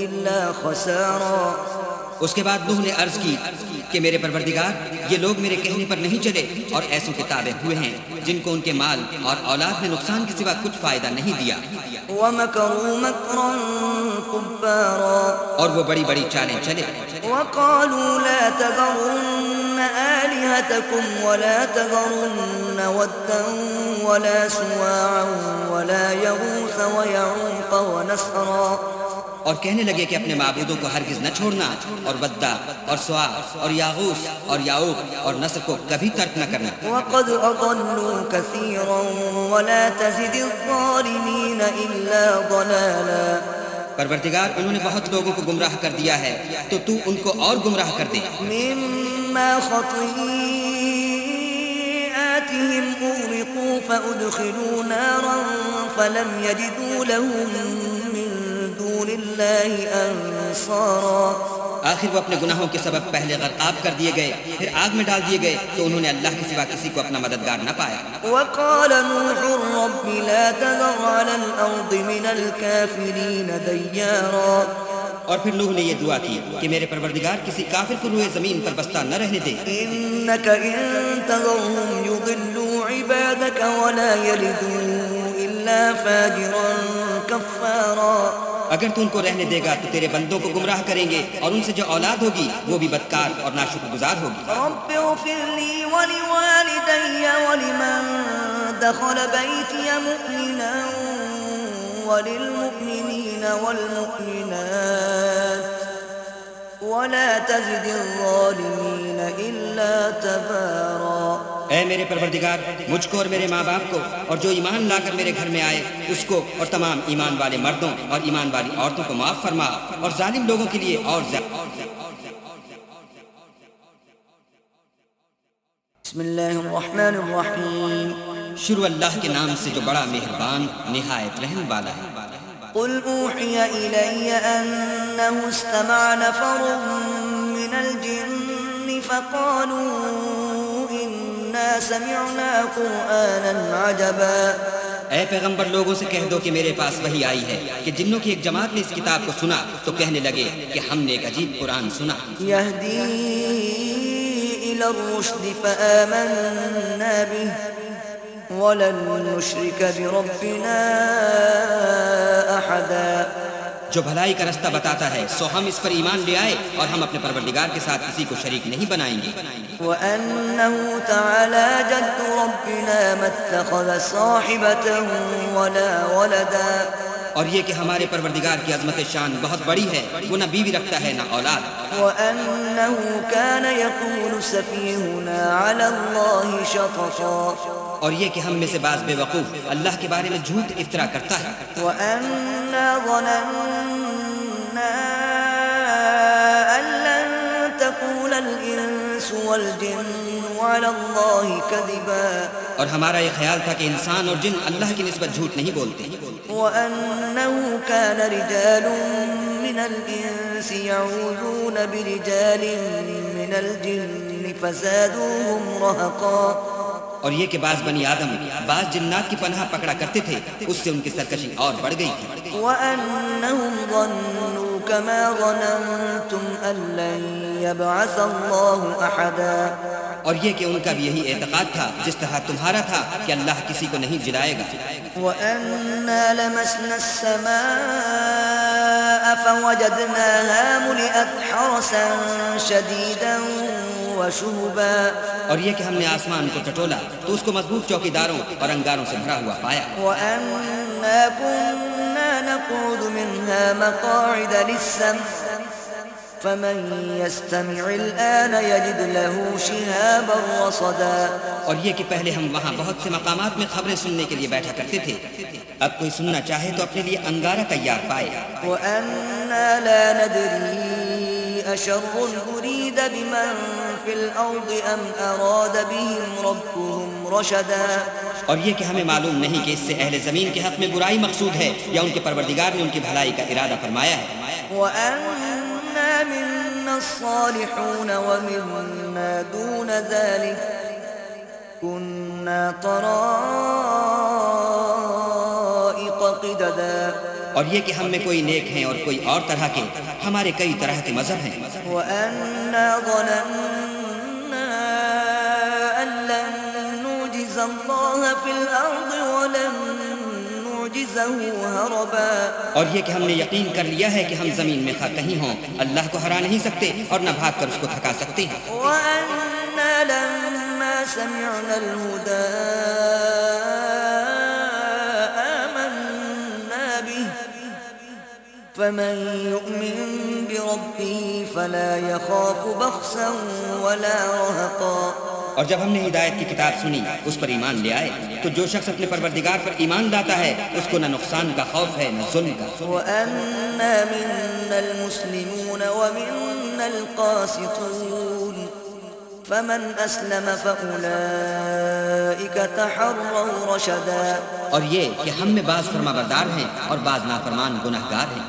إلا خسارا اس کے بعد نوح نے عرض کی کہ میرے پروردگار، یہ لوگ میرے کہنے پر نہیں چلے اور ایسوں کے تابع ہوئے ہیں جن کو ان کے مال اور اولاد نے نقصان کے سوا کچھ فائدہ نہیں دیا، ومكروا مكرا كبارا اور وہ بڑی بڑی چالیں چلے۔ وقالوا لا تذرن آلهتكم ولا تذرن ودا ولا سواعا ولا يغوث ويعوق ونسرا اور کہنے لگے کہ اپنے معبودوں کو ہرگز نہ چھوڑنا اور ودا اور سوا اور یاغوث اور یعوق اور نصر کو کبھی ترک نہ کرنا۔ وقد أضلوا كثيرا ولا تزد الظالمين إلا ضلالا پروردگار، انہوں نے بہت لوگوں کو گمراہ کر دیا ہے تو تو ان کو اور گمراہ کر دے۔ مما خطيئاتهم أغرقوا فأدخلوا نارا فلم يجدوا لهم من دون الله أنصارا آخر وہ اپنے گناہوں کے سبب پہلے غرقاب کر دیے گئے، پھر آگ میں ڈال دیے گئے تو انہوں نے اللہ کے سوا کسی کو اپنا مددگار نہ پایا۔ وقال نوح رب لا تذر على الأرض من الكافرين ديارا اور پھر نوح نے یہ دعا کی کہ میرے پروردگار کسی کافر کو روئے زمین پر بستہ نہ رہنے دے، إنك إن تذرهم يضلوا عبادك ولا يلدوا إلا فاجرا كفارا اگر تو ان کو رہنے دے گا تو تیرے بندوں کو گمراہ کریں گے اور ان سے جو اولاد ہوگی وہ بھی بدکار اور ناشکر گزار ہوگی۔ رب اغفر لي ولوالدي ولمن دخل بيتي مؤمنا وللمؤمنين والمؤمنات ولا تزد الظالمين إلا تبارا اے میرے پروردگار، مجھ کو اور میرے ماں باپ کو اور جو ایمان لا کر میرے گھر میں آئے اس کو اور تمام ایمان والے مردوں اور ایمان والی عورتوں کو معاف فرما اور ظالم لوگوں کے لیے اور بسم اللہ الرحمن الرحیم شروع اللہ کے نام سے جو بڑا مہربان نہایت رحم والا ہے۔ قل اوحی الی انه استمع نفر من الجن فقالوا انا سمعنا قرآنا عجبا اے پیغمبر، لوگوں سے کہہ دو کہ میرے پاس وحی آئی ہے کہ جنوں کی ایک جماعت نے اس کتاب کو سنا تو کہنے لگے کہ ہم نے ایک عجیب قرآن سنا، یہدی الی الرشد فآمنا به ولن نشرك بربنا أحدا جو بھلائی کا رستہ بتاتا ہے، سو ہم اس پر ایمان لے آئے اور ہم اپنے پروردگار کے ساتھ کسی کو شریک نہیں بنائیں گے۔ وأنه تعالى جد ربنا ما اتخذ صاحبة ولا ولدا، اور یہ کہ ہمارے پروردگار کی عظمت شان بہت بڑی ہے، وہ نہ بیوی رکھتا ہے نہ اولاد۔ وأنه كان يقول سفيهنا على الله شططا، اور یہ کہ ہم میں سے بعض بے وقوف اللہ کے بارے میں جھوٹ افطرا کرتا ہے۔ وأنا ظننا أن لن تقول الإنس والجن على الله كذبا، اور ہمارا یہ خیال تھا کہ انسان اور جن اللہ کی نسبت جھوٹ نہیں بولتے۔ وأنه كان رجال من الإنس يعوذون برجال من الجن فزادوهم رهقا، اور یہ کہ بعض بنی آدم بعض جنات کی پناہ پکڑا کرتے تھے، اس سے ان کی سرکشی اور بڑھ گئی تھی۔ وأنهم ظنوا كما ظننتم أن لن يبعث الله أحدا، اور یہ کہ ان کا بھی یہی اعتقاد تھا جس طرح تمہارا تھا کہ اللہ کسی کو نہیں جلائے گا۔ وأنا لمسنا السماء فوجدناها ملئت حرسا شديدا وشهبا، اور یہ کہ ہم نے آسمان کو ٹٹولا تو اس کو مضبوط چوکیداروں اور انگاروں سے بھرا ہوا پایا۔ وأنا كنا نقعد منها مقاعد للسمع فمن يستمع الآن يجد له شهابا رصدا، اور یہ کہ پہلے ہم وہاں بہت سے مقامات میں خبریں سننے کے لیے بیٹھا کرتے تھے، اب کوئی سننا چاہے تو اپنے لیے انگارہ تیار پائے۔ وأنا لا ندري أشر أريد بمن في الأرض أم أراد بهم ربهم رشدا، اور یہ کہ ہمیں معلوم نہیں کہ اس سے اہل زمین کے حق میں برائی مقصود ہے یا ان کے پروردگار نے ان کی بھلائی کا ارادہ فرمایا ہے۔ وأنا منا الصالحون ومنا دون ذلك كنا طرائق قددا، اور یہ کہ ہم میں کوئی نیک ہیں اور کوئی اور طرح کے، ہمارے کئی طرح کے مذہب ہیں۔ وأنا ظننا أن لن نعجز الله في الأرض ولن نعجزه هربا، اور یہ کہ ہم نے یقین کر لیا ہے کہ ہم زمین میں خواہ کہیں ہوں اللہ کو ہرا نہیں سکتے اور نہ بھاگ کر اس کو تھکا سکتے ہیں۔ وأنا لما سمعنا الهدى آمنا به فمن يؤمن بربه فلا يخاف بخسا ولا رهقا، اور جب ہم نے ہدایت کی کتاب سنی اس پر ایمان لے آئے تو جو شخص اپنے پروردگار پر ایمان لاتا ہے اس کو نہ نقصان کا خوف ہے نہ ظلم کا۔ وأنا منا المسلمون ومنا القاسطون فمن أسلم فأولئك تحروا رشدا، اور یہ کہ ہم میں بعض فرما بردار ہیں اور بعض نافرمان گناہگار ہیں،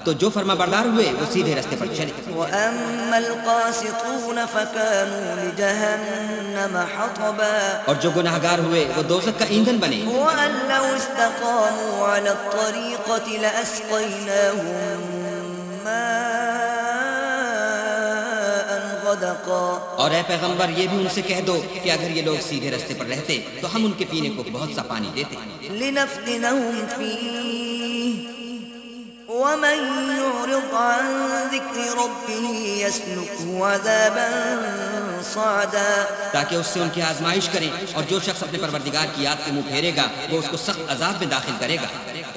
تو جو فرما بردار ہوئے وہ سیدھے راستے پر چلے۔ وأما القاسطون فكانوا لجهنم حطبا، اور جو گناہگار ہوئے وہ دوزخ کا ایندھن بنے۔ وأن لو استقاموا على الطريقة لأسقيناهم ماء غدقا، اور اے پیغمبر یہ بھی ان سے کہہ دو کہ اگر یہ لوگ سیدھے راستے پر رہتے تو ہم ان کے پینے کو بہت سا پانی دیتے۔ لنفتنهم فيه ومن يعرض عن ذكر ربه يسلكه عذابا صعدا، تاکہ اس سے ان کی آزمائش کریں، اور جو شخص اپنے پروردگار کی یاد سے منہ پھیرے گا وہ اس کو سخت عذاب میں داخل کرے گا۔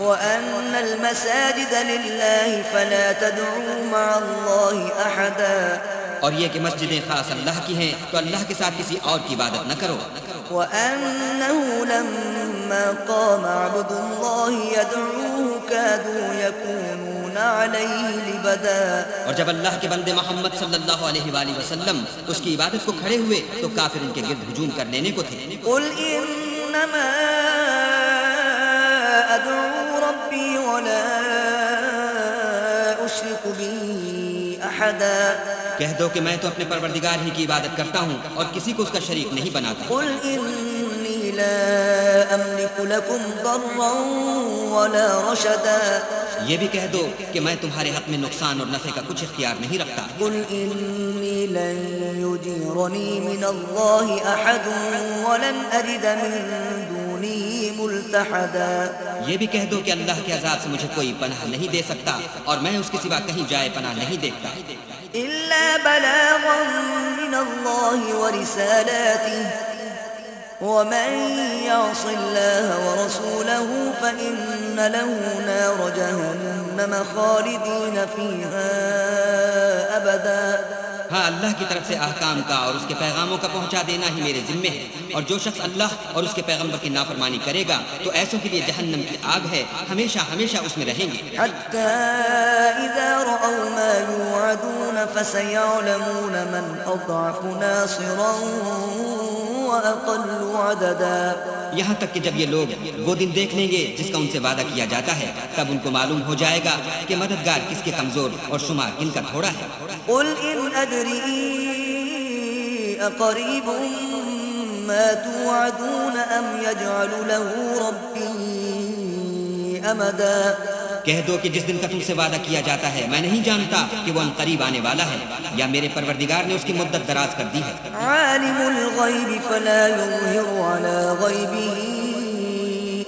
وأن المساجد لله فلا تدعوا مع الله أحدا، اور یہ کہ مسجدیں خاص اللہ کی ہیں تو اللہ کے ساتھ کسی اور کی عبادت نہ کرو۔ وأنه لما قام عبد الله يدعوه كادوا يكونون عليه لبدا، اور جب اللہ کے بندے محمد صلی اللہ علیہ وآلہ وسلم اس کی عبادت کو کھڑے ہوئے تو کافر ان کے گرد ہجوم کر لینے کو تھے۔ قل إنما أدعو ربي ولا أشرك به أحدا، کہہ دو کہ میں تو اپنے پروردگار ہی کی عبادت کرتا ہوں اور کسی کو اس کا شریک نہیں بناتا۔ قل إني لا أملك لكم ضرا ولا رشدا، یہ بھی کہہ دو کہ میں تمہارے حق میں نقصان اور نفع کا کچھ اختیار نہیں رکھتا۔ قل إني لن يجيرني من الله أحد ولن أجد من دونه ملتحدا، ملتحدا یہ بھی کہہ دو کہ اللہ کے عذاب سے مجھے کوئی پناہ نہیں دے سکتا اور میں اس کے سوا کہیں جائے پناہ نہیں دیکھتا إلا بلاغا من الله ورسالاته ومن يعص الله ورسوله فإن له نار جهنم خالدين فيها أبدا ہاں اللہ کی طرف سے احکام کا اور اس کے پیغاموں کا پہنچا دینا ہی میرے ذمے ہے اور جو شخص اللہ اور اس کے پیغمبر کی نافرمانی کرے گا تو ایسوں کے لیے جہنم کی آگ ہے ہمیشہ ہمیشہ اس میں رہیں گے حتى إذا رأوا ما يوعدون فسيعلمون من أضعف ناصرا وأقل عددا یہاں تک کہ جب یہ لوگ وہ دن دیکھ لیں گے جس کا ان سے وعدہ کیا جاتا ہے تب ان کو معلوم ہو جائے گا کہ مددگار کس کے کمزور اور شمار کن کا تھوڑا ہے قل إن أدري أقريب ما توعدون أم يجعل له ربي أمدا کہہ دو کہ جس دن کا تم سے وعدہ کیا جاتا ہے میں نہیں جانتا کہ وہ قریب آنے والا ہے یا میرے پروردگار نے اس کی مدت دراز کر دی ہے عالم الغيب فلا يظهر على غيبه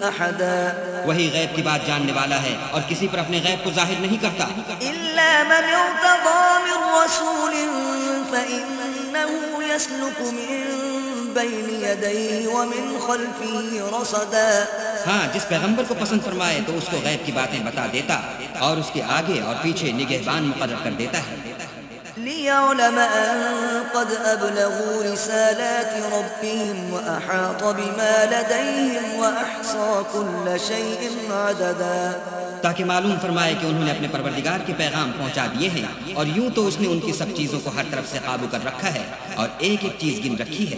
أحدا وہی غیب کی بات جاننے والا ہے اور کسی پر اپنے غیب کو ظاہر نہیں کرتا إلا من ارتضى من رسول فإنه يسلك من بين يديه ومن خلفه رصدا ہاں جس پیغمبر کو پسند فرمائے تو اس کو غیب کی باتیں بتا دیتا اور اس کے آگے اور پیچھے نگہبان مقرر کر دیتا ہے ليعلم أن قد أبلغوا رسالات ربهم وأحاط بما لديهم وأحصى كل شيء عددا تاکہ معلوم فرمائے کہ انہوں نے اپنے پروردگار کے پیغام پہنچا دیے ہیں اور یوں تو اس نے ان کی سب چیزوں کو ہر طرف سے قابو کر رکھا ہے اور ایک ایک چیز گن رکھی ہے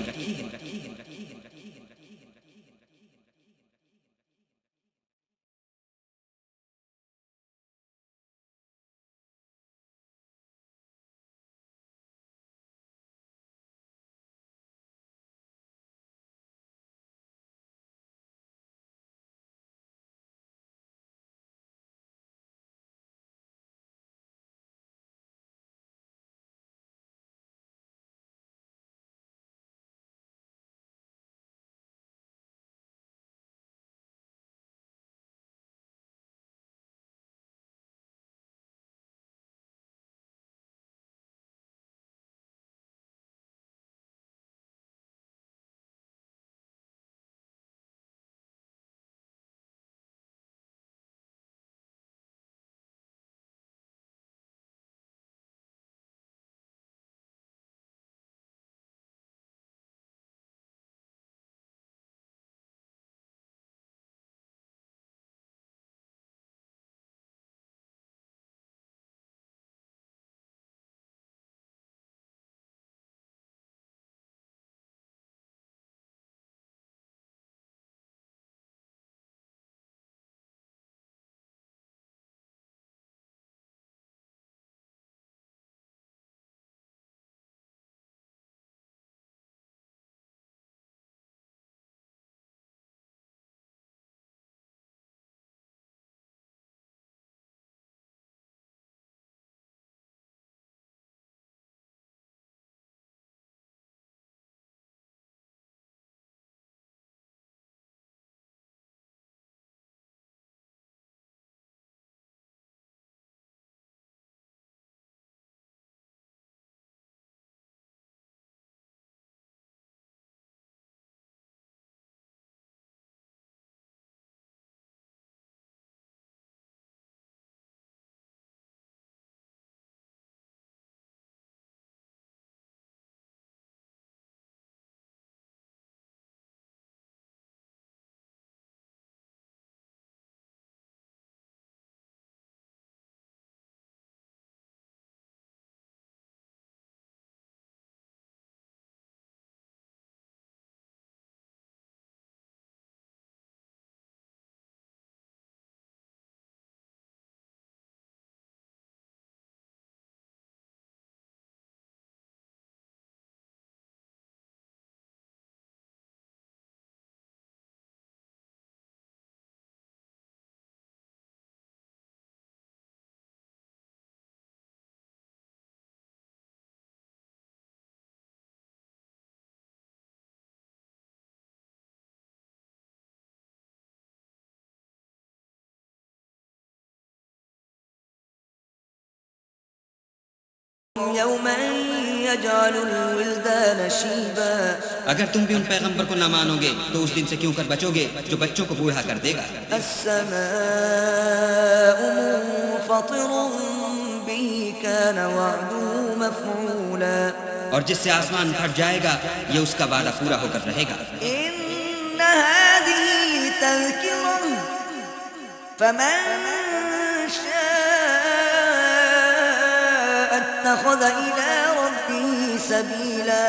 يوما يجعل الولدان شيبا اگر تم بھی ان پیغمبر کو نہ مانو گے تو اس دن سے کیوں کر بچو گے جو بچوں کو بوڑھا کر دے گا. السماء منفطر به كان وعده مفعولا اور جس سے آسمان پھٹ جائے گا یہ اس کا وعدہ پورا ہو کر رہے گا. إن هذه تذكرة فمن شاء اتخذ إلى ربه سبيلا.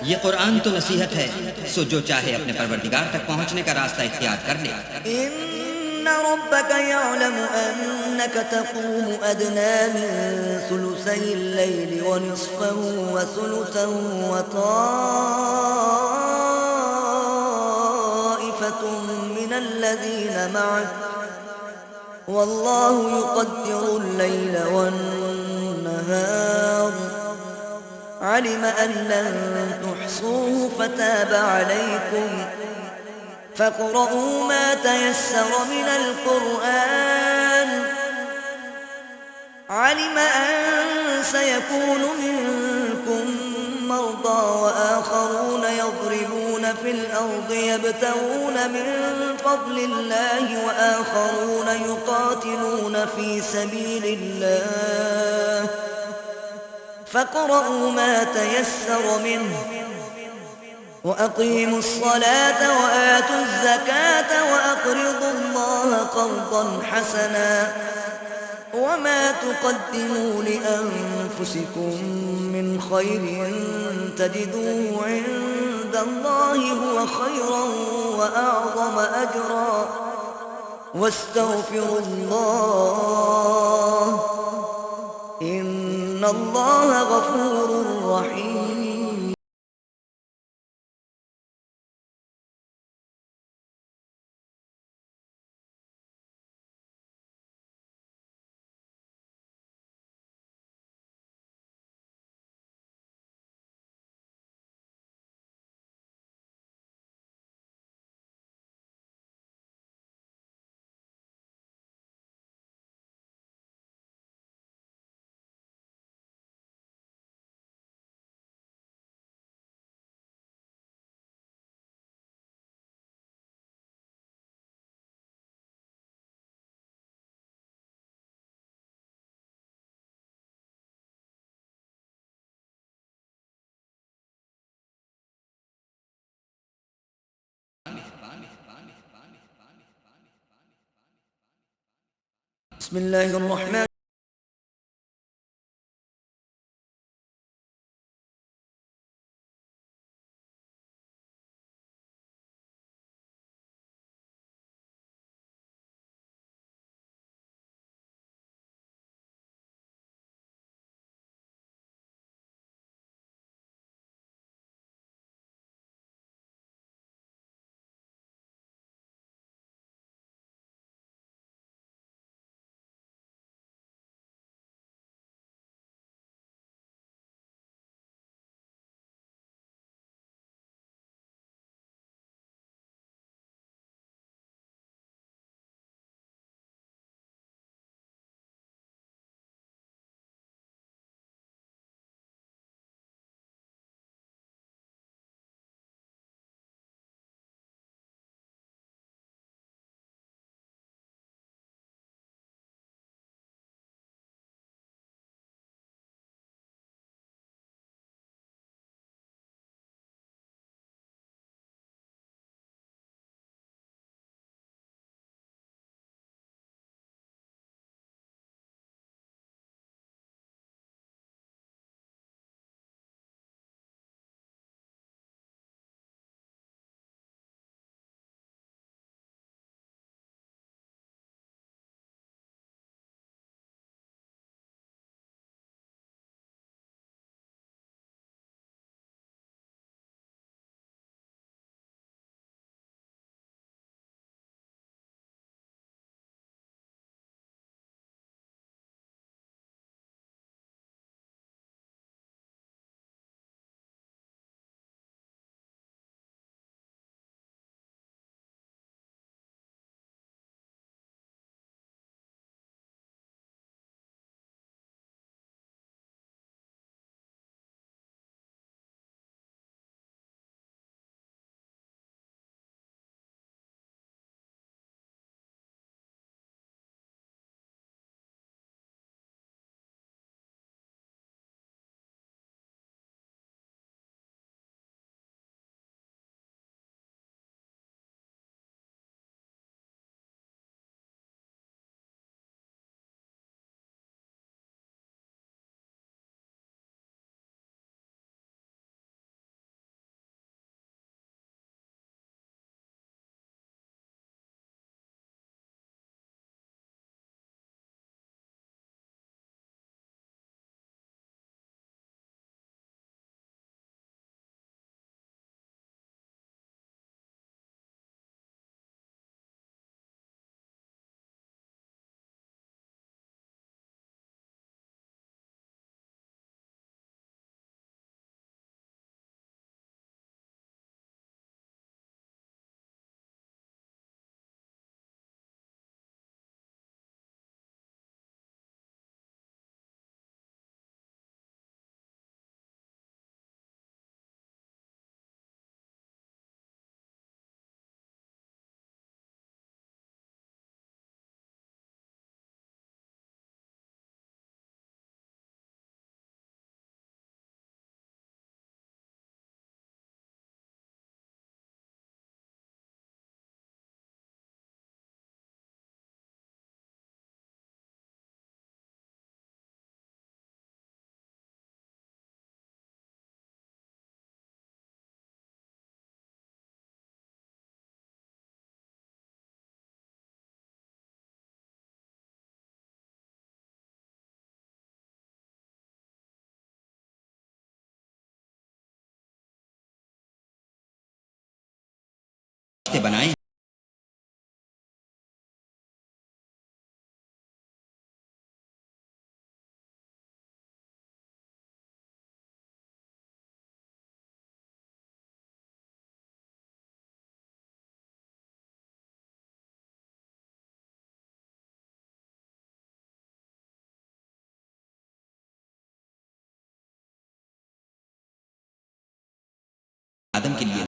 یہ قرآن تو نصیحت ہے، سو جو چاہے اپنے پروردگار تک پہنچنے کا راستہ اختیار کر لے. إن ربك يعلم أنك تقوم أدنى من ثلثي الليل ونصفه وثلثه وطائفة من الذين معك والله يقدر الليل والنهار علم أن لن تحصوه فتاب عليكم فاقرؤوا ما تيسر من القرآن علم أن سيكون منكم مرضى وآخرون يضربون في الأرض يبتغون من فضل الله وآخرون يقاتلون في سبيل الله فاقرؤوا ما تيسر منه وأقيموا الصلاة وآتوا الزكاة وأقرضوا الله قرضا حسنا وما تقدموا لأنفسكم من خير تجدوه عند الله هو خيرا وأعظم أجرا واستغفروا الله إن الله غفور رحيم. بسم الله الرحمن فرشتے بنائے آدم کے لیے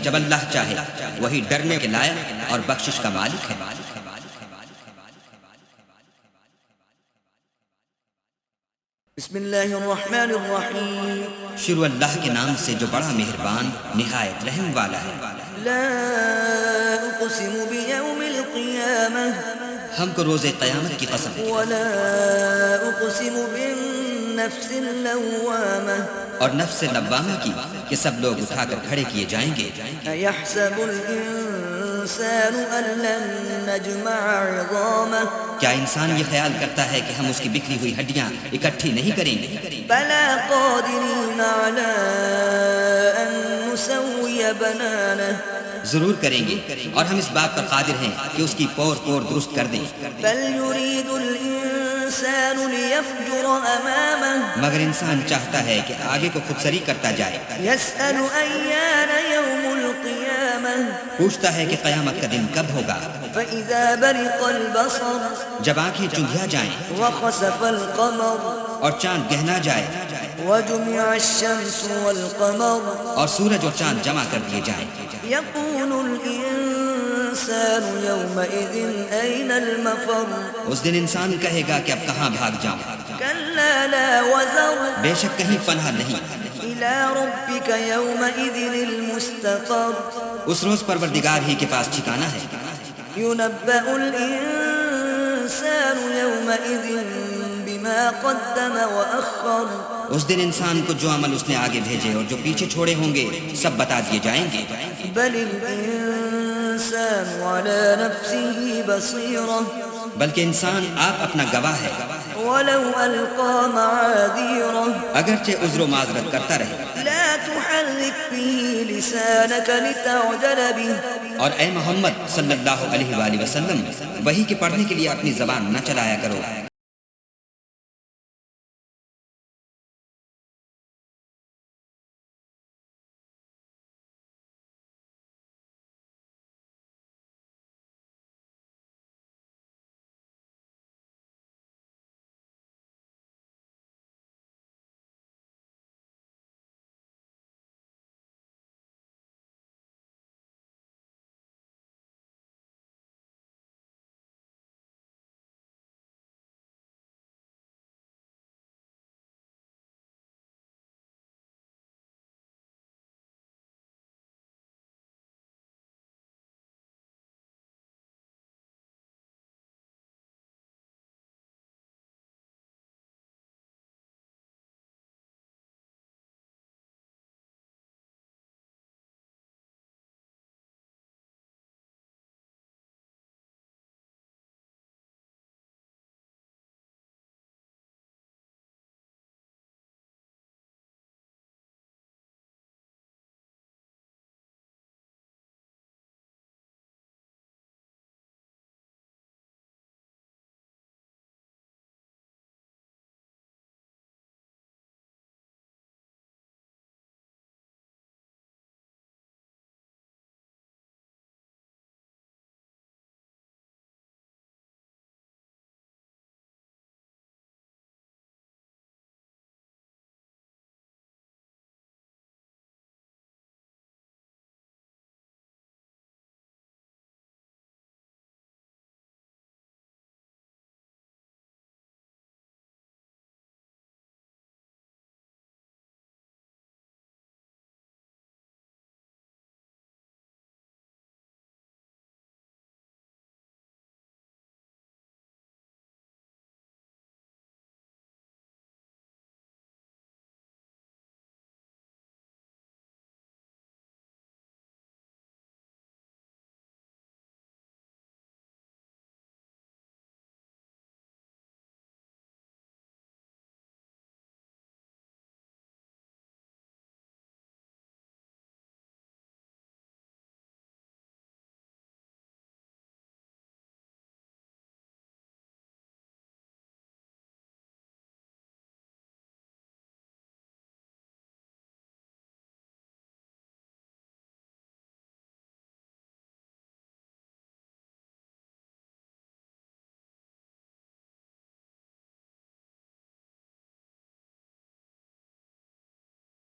جب اللہ چاہے وہی ڈرنے کے لائق اور بخشش کا مالک ہے۔ بسم اللہ الرحمن الرحیم، شروع اللہ کے نام سے جو بڑا مہربان نہایت رحم والا ہے۔ لا اقسم بیوم القیامہ ہم کو روز قیامت کی قسم ہے، ولا اقسم بالنفس اللوامہ اور نفس لوامہ کی کہ سب لوگ اٹھا کر کھڑے کیے جائیں گے۔ ایحسب الانسان ان لن نجمع عظامہ کیا انسان یہ خیال کرتا ہے کہ ہم اس کی بکھری ہوئی ہڈیاں اکٹھی نہیں کریں گے؟ بلا قادرین علی ان نسوی بنانہ ضرور کریں گے، اور ہم اس بات پر قادر ہیں کہ اس کی پور پور درست کر دیں۔ بل یرید الانسان لیفجر امامہ مگر انسان چاہتا ہے کہ آگے کو خود سری کرتا جائے۔ یسأل ایان یوم القیامہ پوچھتا ہے کہ قیامت کا دن کب ہوگا؟ فإذا برق البصر جب آنکھیں چندھیا جائیں وخسف القمر اور چاند گہنا جائے وجمع الشمس والقمر اور سورج اور چاند جمع کر دیے جائیں، يقول الإنسان يومئذ أين المفر اس دن انسان کہے گا کہ اب کہاں بھاگ جاؤں؟ كلا لا وزر بے شک کہیں پناہ نہیں، إلى ربك يومئذ المستقر اس روز پروردگار ہی کے پاس ٹھکانہ ہے. ينبأ الإنسان يومئذ بما قدم وأخر اس دن انسان کو جو عمل اس نے آگے بھیجے اور جو پیچھے چھوڑے ہوں گے سب بتا دیے جائیں گے. بل الإنسان على نفسه بصيرة بلکہ انسان آپ اپنا گواہ ہے، ولو ألقى معاذيره اگرچہ عذر و معذرت کرتا رہے. لا تحرك به لسانك لتعجل به اور اے محمد صلی اللہ علیہ وآلہ وسلم وحی کے پڑھنے کے لیے اپنی زبان نہ چلایا کرو.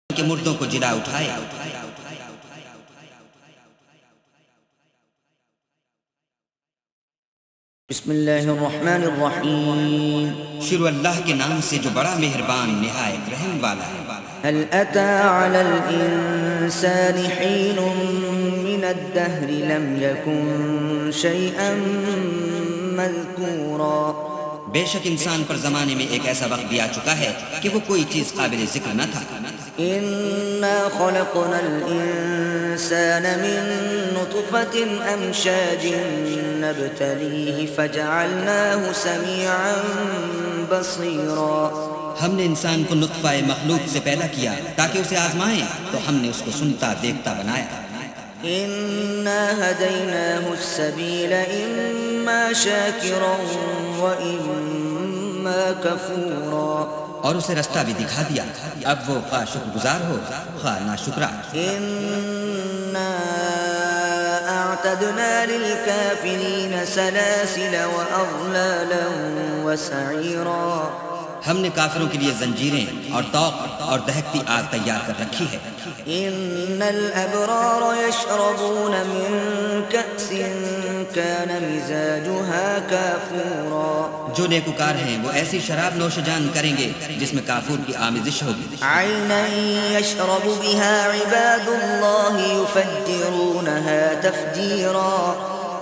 کہ مردوں کو جلا اٹھائے. بسم اللہ الرحمن الرحیم. شروع اللہ کے نام سے جو بڑا مہربان نہایت رحم والا ہے. هل أتى على الإنسان حين من الدهر لم يكن شيئا مذكورا. بے شک انسان پر زمانے میں ایک ایسا وقت بھی آ چکا ہے کہ وہ کوئی چیز قابل ذکر نہ تھا. إنا خلقنا الإنسان من نطفة أمشاج نبتليه فجعلناه سميعا بصيرا. ہم نے انسان کو نطفہ مخلوق سے پیدا کیا تاکہ اسے آزمائیں تو ہم نے اس کو سنتا دیکھتا بنایا. إنا هديناه السبيل إما شاكرا وإما كفورا. اور اسے رستہ بھی دکھا دیا، اب وہ خواہ شکر گزار ہو خواہ ناشکرا. إنا أعتدنا للكافرين سلاسل وأغلالا وسعيرا. ہم نے کافروں کے لیے زنجیریں اور طوق اور دہکتی آگ تیار کر رکھی ہے. إن الأبرار يشربون من كأس كان مزاجها كافورا. جو نیکوکار ہیں وہ ایسی شراب نوش جان کریں گے جس میں کافور کی آمیزش ہوگی، عینا یشرب بها عباد اللہ یفجرونها تفجیرا،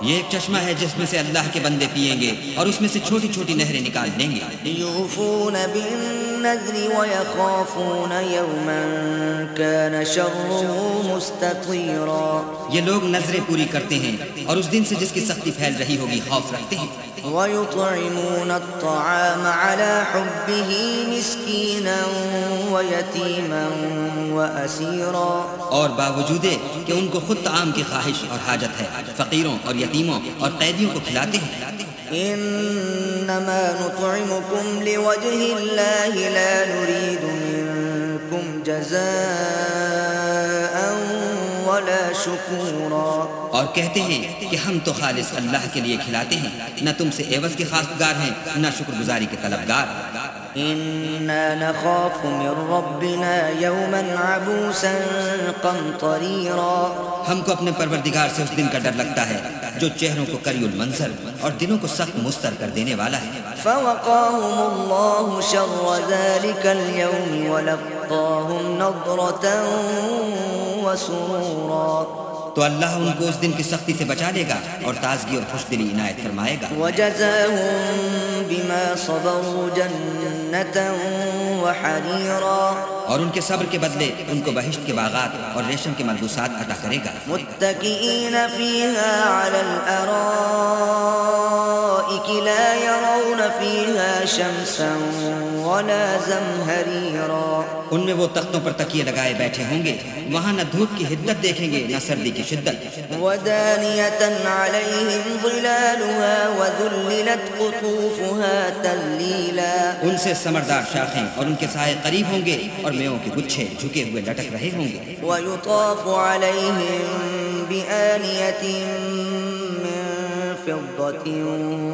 یہ ایک چشمہ ہے جس میں سے اللہ کے بندے پیئیں گے اور اس میں سے چھوٹی چھوٹی نہریں نکال دیں گے۔ یوفون بالنذر ویخافون یوما کان شره مستطیرا، یہ لوگ نظریں پوری کرتے ہیں اور اس دن سے جس کی سختی پھیل رہی ہوگی خوف رکھتے ہیں۔ ويطعمون الطعام على حبه مسكينا ويتيما وأسيرا، اور باوجود کہ ان کو خود طعام کی خواہش اور حاجت ہے فقیروں اور یتیموں اور قیدیوں کو کھلاتے ہیں۔ إنما نطعمكم لوجه الله لا نريد منكم جزاء ولا شكورا، اور کہتے ہیں کہ ہم تو خالص اللہ کے لیے کھلاتے ہیں، نہ تم سے عوض کے خواستگار ہیں نہ شکر گزاری کے طلبگار۔ إنا نخاف من ربنا يوما عبوسا قمطريرا، ہم کو اپنے پروردگار سے اس دن کا ڈر لگتا ہے جو چہروں کو کری المنظر اور دلوں کو سخت مستر کر دینے والا ہے۔ فوقاهم الله شر ذلك اليوم ولقاهم نضرة وسرورا، تو اللہ ان کو اس دن کی سختی سے بچا لے گا اور تازگی اور خوش دلی عنایت فرمائے گا۔ وجزاهم بما صبروا جنة وحريرا، اور ان کے صبر کے بدلے ان کو بہشت کے باغات اور ریشم کے ملبوسات عطا کرے گا۔ متكئين فيها على الأرائك لا يرون فيها شمسا ولا زمهريرا، ان میں وہ تختوں پر تکیے لگائے بیٹھے ہوں گے، وہاں نہ دھوپ کی حدت دیکھیں گے نہ سردی کی شدت۔ ودانية عليهم ظلالها وذللت قطوفها تذليلا، ان سے سمردار شاخیں اور ان کے سائے قریب ہوں گے اور میووں کے گچھے جھکے ہوئے لٹک رہے ہوں گے۔ ويطاف عليهم بآنية من فضة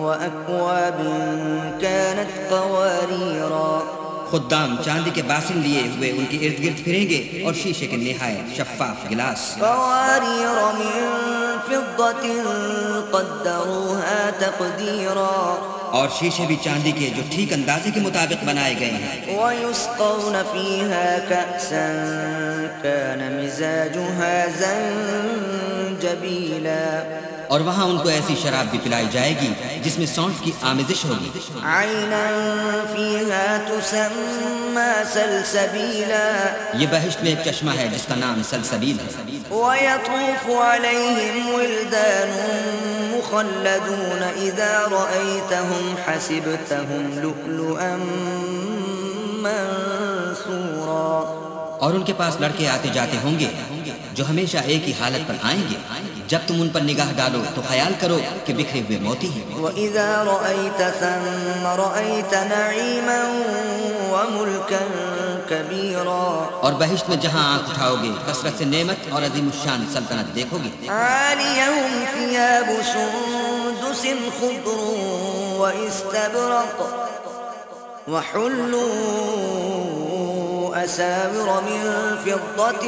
وأكواب كانت قواريرا، خدام چاندی کے باسن لیے ہوئے ان کے ارد گرد پھریں گے اور شیشے کے نہایت شفاف گلاس۔ قوارير من فضة قدروها تقديرا، اور شیشے بھی چاندی کے جو ٹھیک اندازے کے مطابق بنائے گئے ہیں۔ ويسقون فيها كأسا كان مزاجها زنجبيلا، اور وہاں ان کو ایسی شراب بھی پلائی جائے گی جس میں سونف کی آمیزش ہوگی۔ عينا فيها تسمى سلسبيلا، یہ بہشت میں ایک چشمہ ہے جس کا نام سلسبیل ہے۔ ويطوف عليهم ولدان مخلدون إذا رأيتهم حسبتهم لؤلؤا منثورا، اور ان کے پاس لڑکے آتے جاتے ہوں گے جو ہمیشہ ایک ہی حالت پر آئیں گے، جب تم ان پر نگاہ ڈالو تو خیال کرو کہ بکھرے ہوئے موتی ہیں۔ وإذا رأيت ثم رأيت نعيما وملكا كبيرا، اور بہشت میں جہاں آنکھ اٹھاؤ گے کثرت سے نعمت اور عظیم الشان سلطنت دیکھو گے۔ عاليهم ثياب سندس خضر واستبرق وحلوا أساور من فضة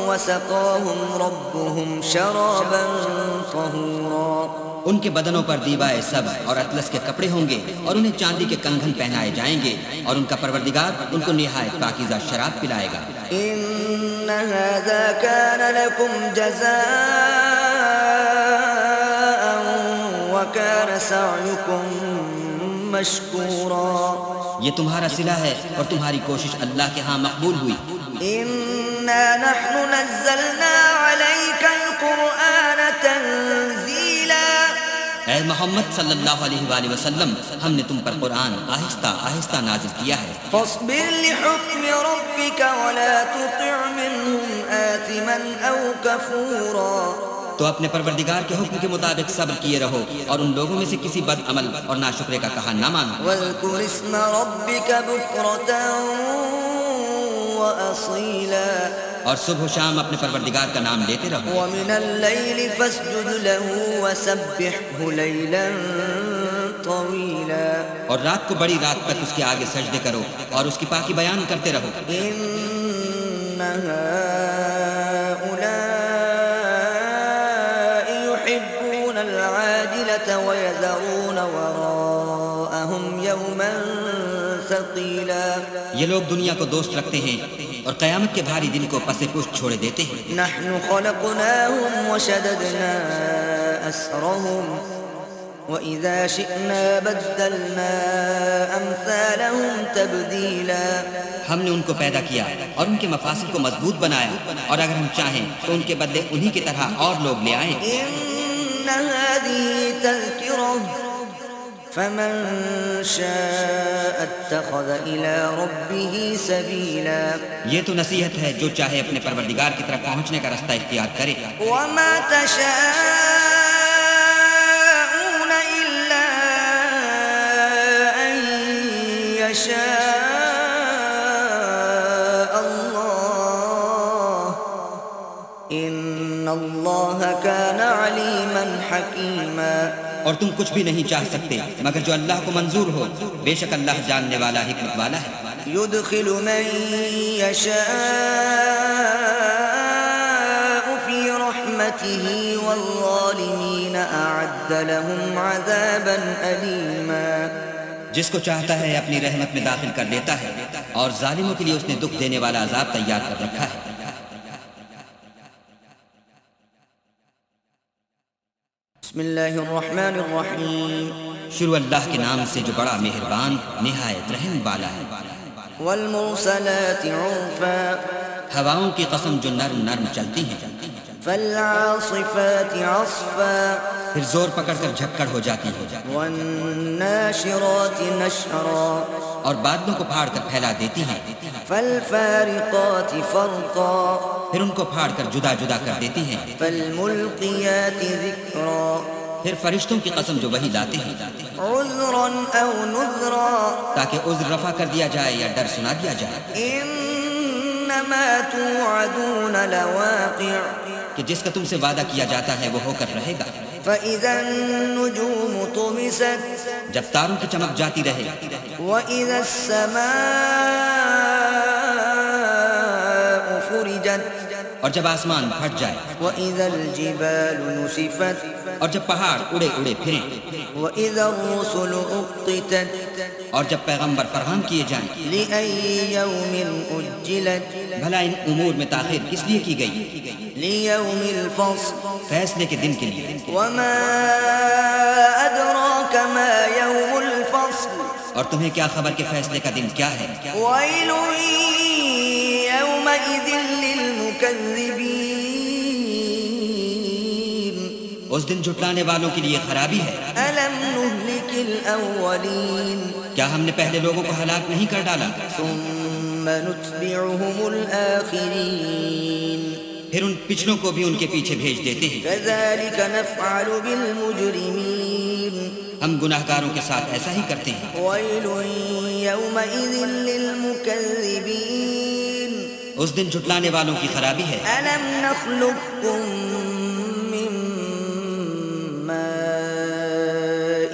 وسقاهم ربهم شرابا طهورا، ان کے بدنوں پر دیبائے سبز اور اطلس کے کپڑے ہوں گے اور انہیں چاندی کے کنگن پہنائے جائیں گے، اور ان کا پروردگار ان کو نہایت پاکیزہ شراب پلائے گا۔ إن هذا كان لكم جزاء وكان سعيكم مشكورا، یہ تمہارا صلہ ہے اور تمہاری کوشش اللہ کے ہاں مقبول ہوئی۔ إنا نحن نزلنا عليك القرآن تنزيلا، اے محمد صلی اللہ علیہ وآلہ وسلم، ہم نے تم پر قرآن آہستہ آہستہ نازل کیا ہے۔ فاصبر لحكم ربك ولا تطع منهم آثما أو كفورا، تو اپنے پروردگار کے حکم کے مطابق صبر کیے رہو اور ان لوگوں میں سے کسی بد عمل اور ناشکرے کا کہا نہ مانو۔ واذكر اسم ربك بكرة وأصيلا، اور صبح و شام اپنے پروردگار کا نام لیتے رہو، ومن الليل فاسجد له وسبحه ليلا طويلا، اور رات کو بڑی رات تک اس کے آگے سجدے کرو اور اس کی پاکی بیان کرتے رہو۔ إن هؤلاء يحبون العاجلة ويذرون وراءهم ثقيلا یہ لوگ دنیا کو دوست رکھتے ہیں اور قیامت کے بھاری دن کو پس پشت چھوڑے دیتے ہیں. نحن خلقناهم وشددنا أسرهم وإذا شئنا بدلنا أمثالهم تبديلا. ہم نے ان کو پیدا کیا اور ان کے مفاصل کو مضبوط بنایا، اور اگر ہم چاہیں تو ان کے بدلے انہی کی طرح اور لوگ لے آئیں. إن هذه تذكرة فمن شاء اتخذ إلى ربه سبيلا. یہ تو نصیحت ہے، جو چاہے اپنے پروردگار کی طرف پہنچنے کا رستہ اختیار کرے. وما تشاءون إلا أن يشاء الله إن الله كان عليما حكيما. اور تم کچھ بھی نہیں چاہ سکتے مگر جو اللہ کو منظور ہو، بے شک اللہ جاننے والا، حکمت والا ہے. يدخل من يشاء في رحمته والظالمين أعد لهم عذابا أليما. جس کو چاہتا ہے اپنی رحمت میں داخل کر لیتا ہے، اور ظالموں کے لیے اس نے دکھ دینے والا عذاب تیار کر رکھا ہے. بسم اللہ الرحمن الرحیم. شروع اللہ کے نام سے جو بڑا مہربان نہایت رحم والا ہے. والمرسلات عرفا ہواؤں کی قسم جو نرم نرم چلتی ہیں. فالعاصفات عصفا پھر زور پکڑ کر جھکڑ ہو جاتی ہے. والناشرات نشرا اور بادلوں کو پھاڑ کر پھیلا دیتی ہیں. فالفارقات فرقا پھر ان کو پھاڑ کر جدا جدا کر دیتی ہیں. فالملقیات ذکرا پھر فرشتوں کی قسم جو وہی لاتے ہیں، عذرا او نذرا تاکہ عذر رفع کر دیا جائے یا ڈر سنا دیا جائے. انما توعدون لواقع کہ جس کا تم سے وعدہ کیا جاتا ہے وہ ہو کر رہے گا. فاذا النجوم طمست جب تاروں کی چمک جاتی رہے. واذا السماء فرجت اور جب آسمان پھٹ جائے. واذا الجبال نسفت اور جب پہاڑ اڑے اڑے پھریں. واذا الرسل اقتت اور جب پیغمبر فراہم کیے جائیں. لأي يوم اجلت بھلا ان امور میں تاخیر کس لیے کی گئی؟ ليوم الفصل فیصلے کے دن کے لیے. وما أدراك ما يوم الفصل اور تمہیں کیا خبر کہ فیصلے کا دن کیا ہے؟ ويل يومئذ للمكذبين اس دن جھٹلانے والوں کے لیے خرابی ہے. ألم نهلك الأولين کیا ہم نے پہلے لوگوں کو ہلاک نہیں کر ڈالا؟ ثم نتبعهم الآخرين پھر ان پچھلوں کو بھی ان کے پیچھے بھیج دیتے ہیں. كذلك نفعل بالمجرمين ہم گناہگاروں کے ساتھ ایسا ہی کرتے ہیں. ويل يومئذ للمكذبين اس دن جھٹلانے والوں کی خرابی ہے. ألم نخلقكم من ماء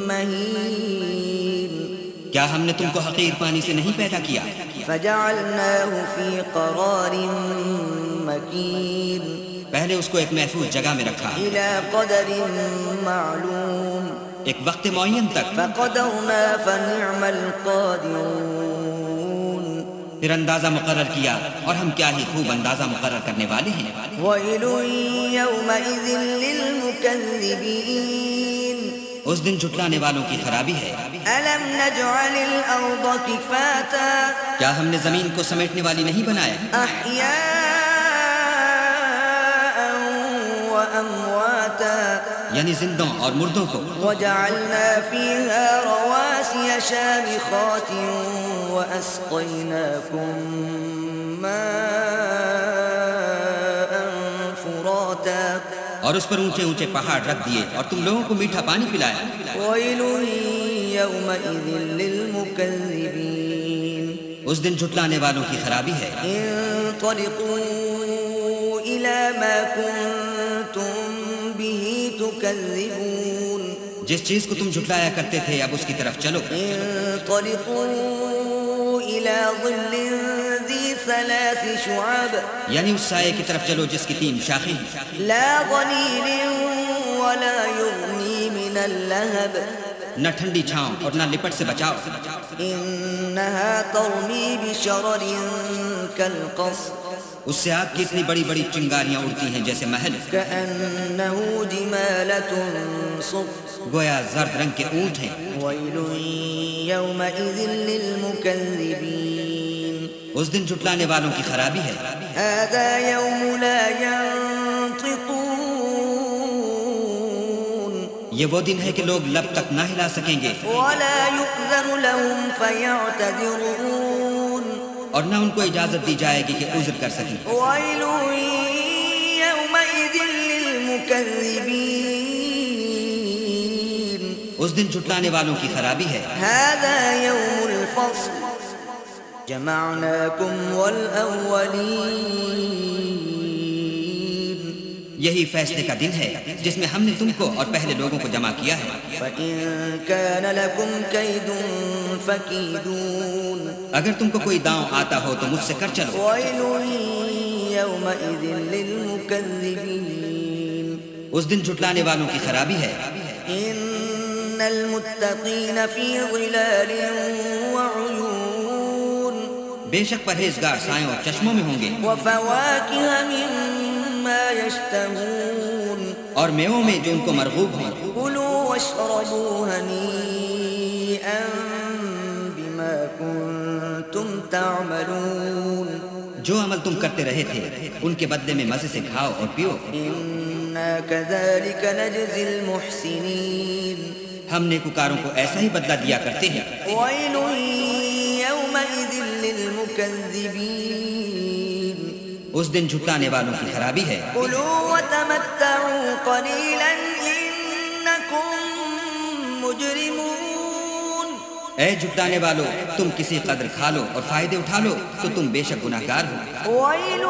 مهين کیا ہم نے تم کو حقیر پانی سے نہیں پیدا کیا؟ فجعلناه في قرار مكين پہلے اس کو ایک محفوظ جگہ میں رکھا إلى قدر معلوم ایک وقت معین تک. فقدرنا فنعم القادرون پھر اندازہ مقرر کیا اور ہم کیا ہی خوب اندازہ مقرر کرنے والے ہیں. ويل يومئذ للمكذبين اس دن جھٹلانے والوں کی خرابی ہے. ألم نجعل الأرض كفاتا کیا ہم نے زمین کو سمیٹنے والی نہیں بنایا؟ أحياء وأمواتا یعنی زندوں اور مردوں کو. وجعلنا فيها رواسي شامخات وأسقيناكم ماء فراتا اور اس پر اونچے اونچے پہاڑ رکھ دیے اور تم لوگوں کو میٹھا پانی پلایا. ويل يومئذ للمكذبين اس دن جھٹلانے والوں کی خرابی ہے. انطلقوا إلى ما كنتم به تكذبون جس چیز کو تم جھٹلایا کرتے تھے اب اس کی طرف چلو. انطلقوا إلى ظل ذي 3 شعب یعنی اس سائے کی طرف چلو جس کی 3 شاخیں ہیں. لا ظليل ولا يغني من اللهب نہ ٹھنڈی چھاؤں اور نہ لپٹ سے بچاؤ۔ إنها ترمي بشرر كالقصر اس سے آگ کی اتنی بڑی بڑی چنگاریاں اڑتی ہیں جیسے محل، كأنه جمالة صفر گویا زرد رنگ کے اونٹ ہیں۔ ويل يومئذ للمكذبين اس دن جھٹلانے والوں کی خرابی ہے۔ هذا يوم لا ينطقون یہ وہ دن ہے کہ لوگ لب تک نہ ہلا سکیں گے، ولا يؤذن لهم فيعتذرون اور نہ ان کو اجازت دی جائے گی کہ عذر کر سکیں۔ ويل يومئذ للمكذبين اس دن جھٹلانے والوں کی خرابی ہے۔ هذا يوم الفصل جمعناكم والأولين یہی فیصلے کا دن ہے جس میں ہم نے تم کو اور پہلے لوگوں کو جمع کیا ہے۔ فإن كان لكم كيد فكيدون اگر تم کو کوئی داؤں آتا ہو تو مجھ سے کر چلو۔ ويل يومئذ للمكذبين اس دن جھٹلانے والوں کی خرابی ہے۔ إن المتقين في ظلال وعيون بے شک پرہیزگار سایوں اور چشموں میں ہوں گے، وفواكه مما يشتهون اور میووں میں جو ان کو مرغوب ہوں۔ كلوا واشربوا هنيئا بما كنتم تعملون جو عمل تم کرتے رہے تھے ان کے بدلے میں مزے سے کھاؤ اور پیو۔ إنا كذلك نجزي المحسنين ہم نیکوکاروں کو ایسا ہی بدلہ دیا کرتے ہیں۔ ويل يومئذ للمكذبين اس دن جھٹلانے والوں کی خرابی ہے۔ كلوا وتمتعوا قليلا إنكم مجرمون اے جھٹلانے والو، تم کسی قدر کھا لو اور فائدے اٹھا لو تو تم بے شک گناہگار ہو۔ ويل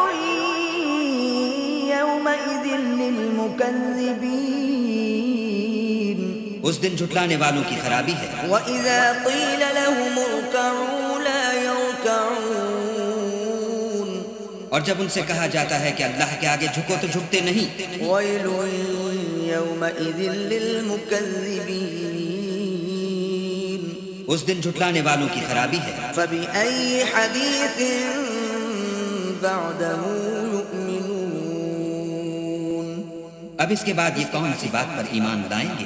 يومئذ للمكذبين اس دن جھٹلانے والوں کی خرابی ہے۔ وإذا قيل لهم اركعوا لا يركعون اور جب ان سے کہا جاتا ہے کہ اللہ کے آگے جھکو تو جھکتے نہیں۔ ويل يومئذ للمكذبين اس دن جھٹلانے والوں کی خرابی ہے۔ فبأي حديث بعده يؤمنون اب اس کے بعد یہ کون سی بات پر ایمان لائیں گے؟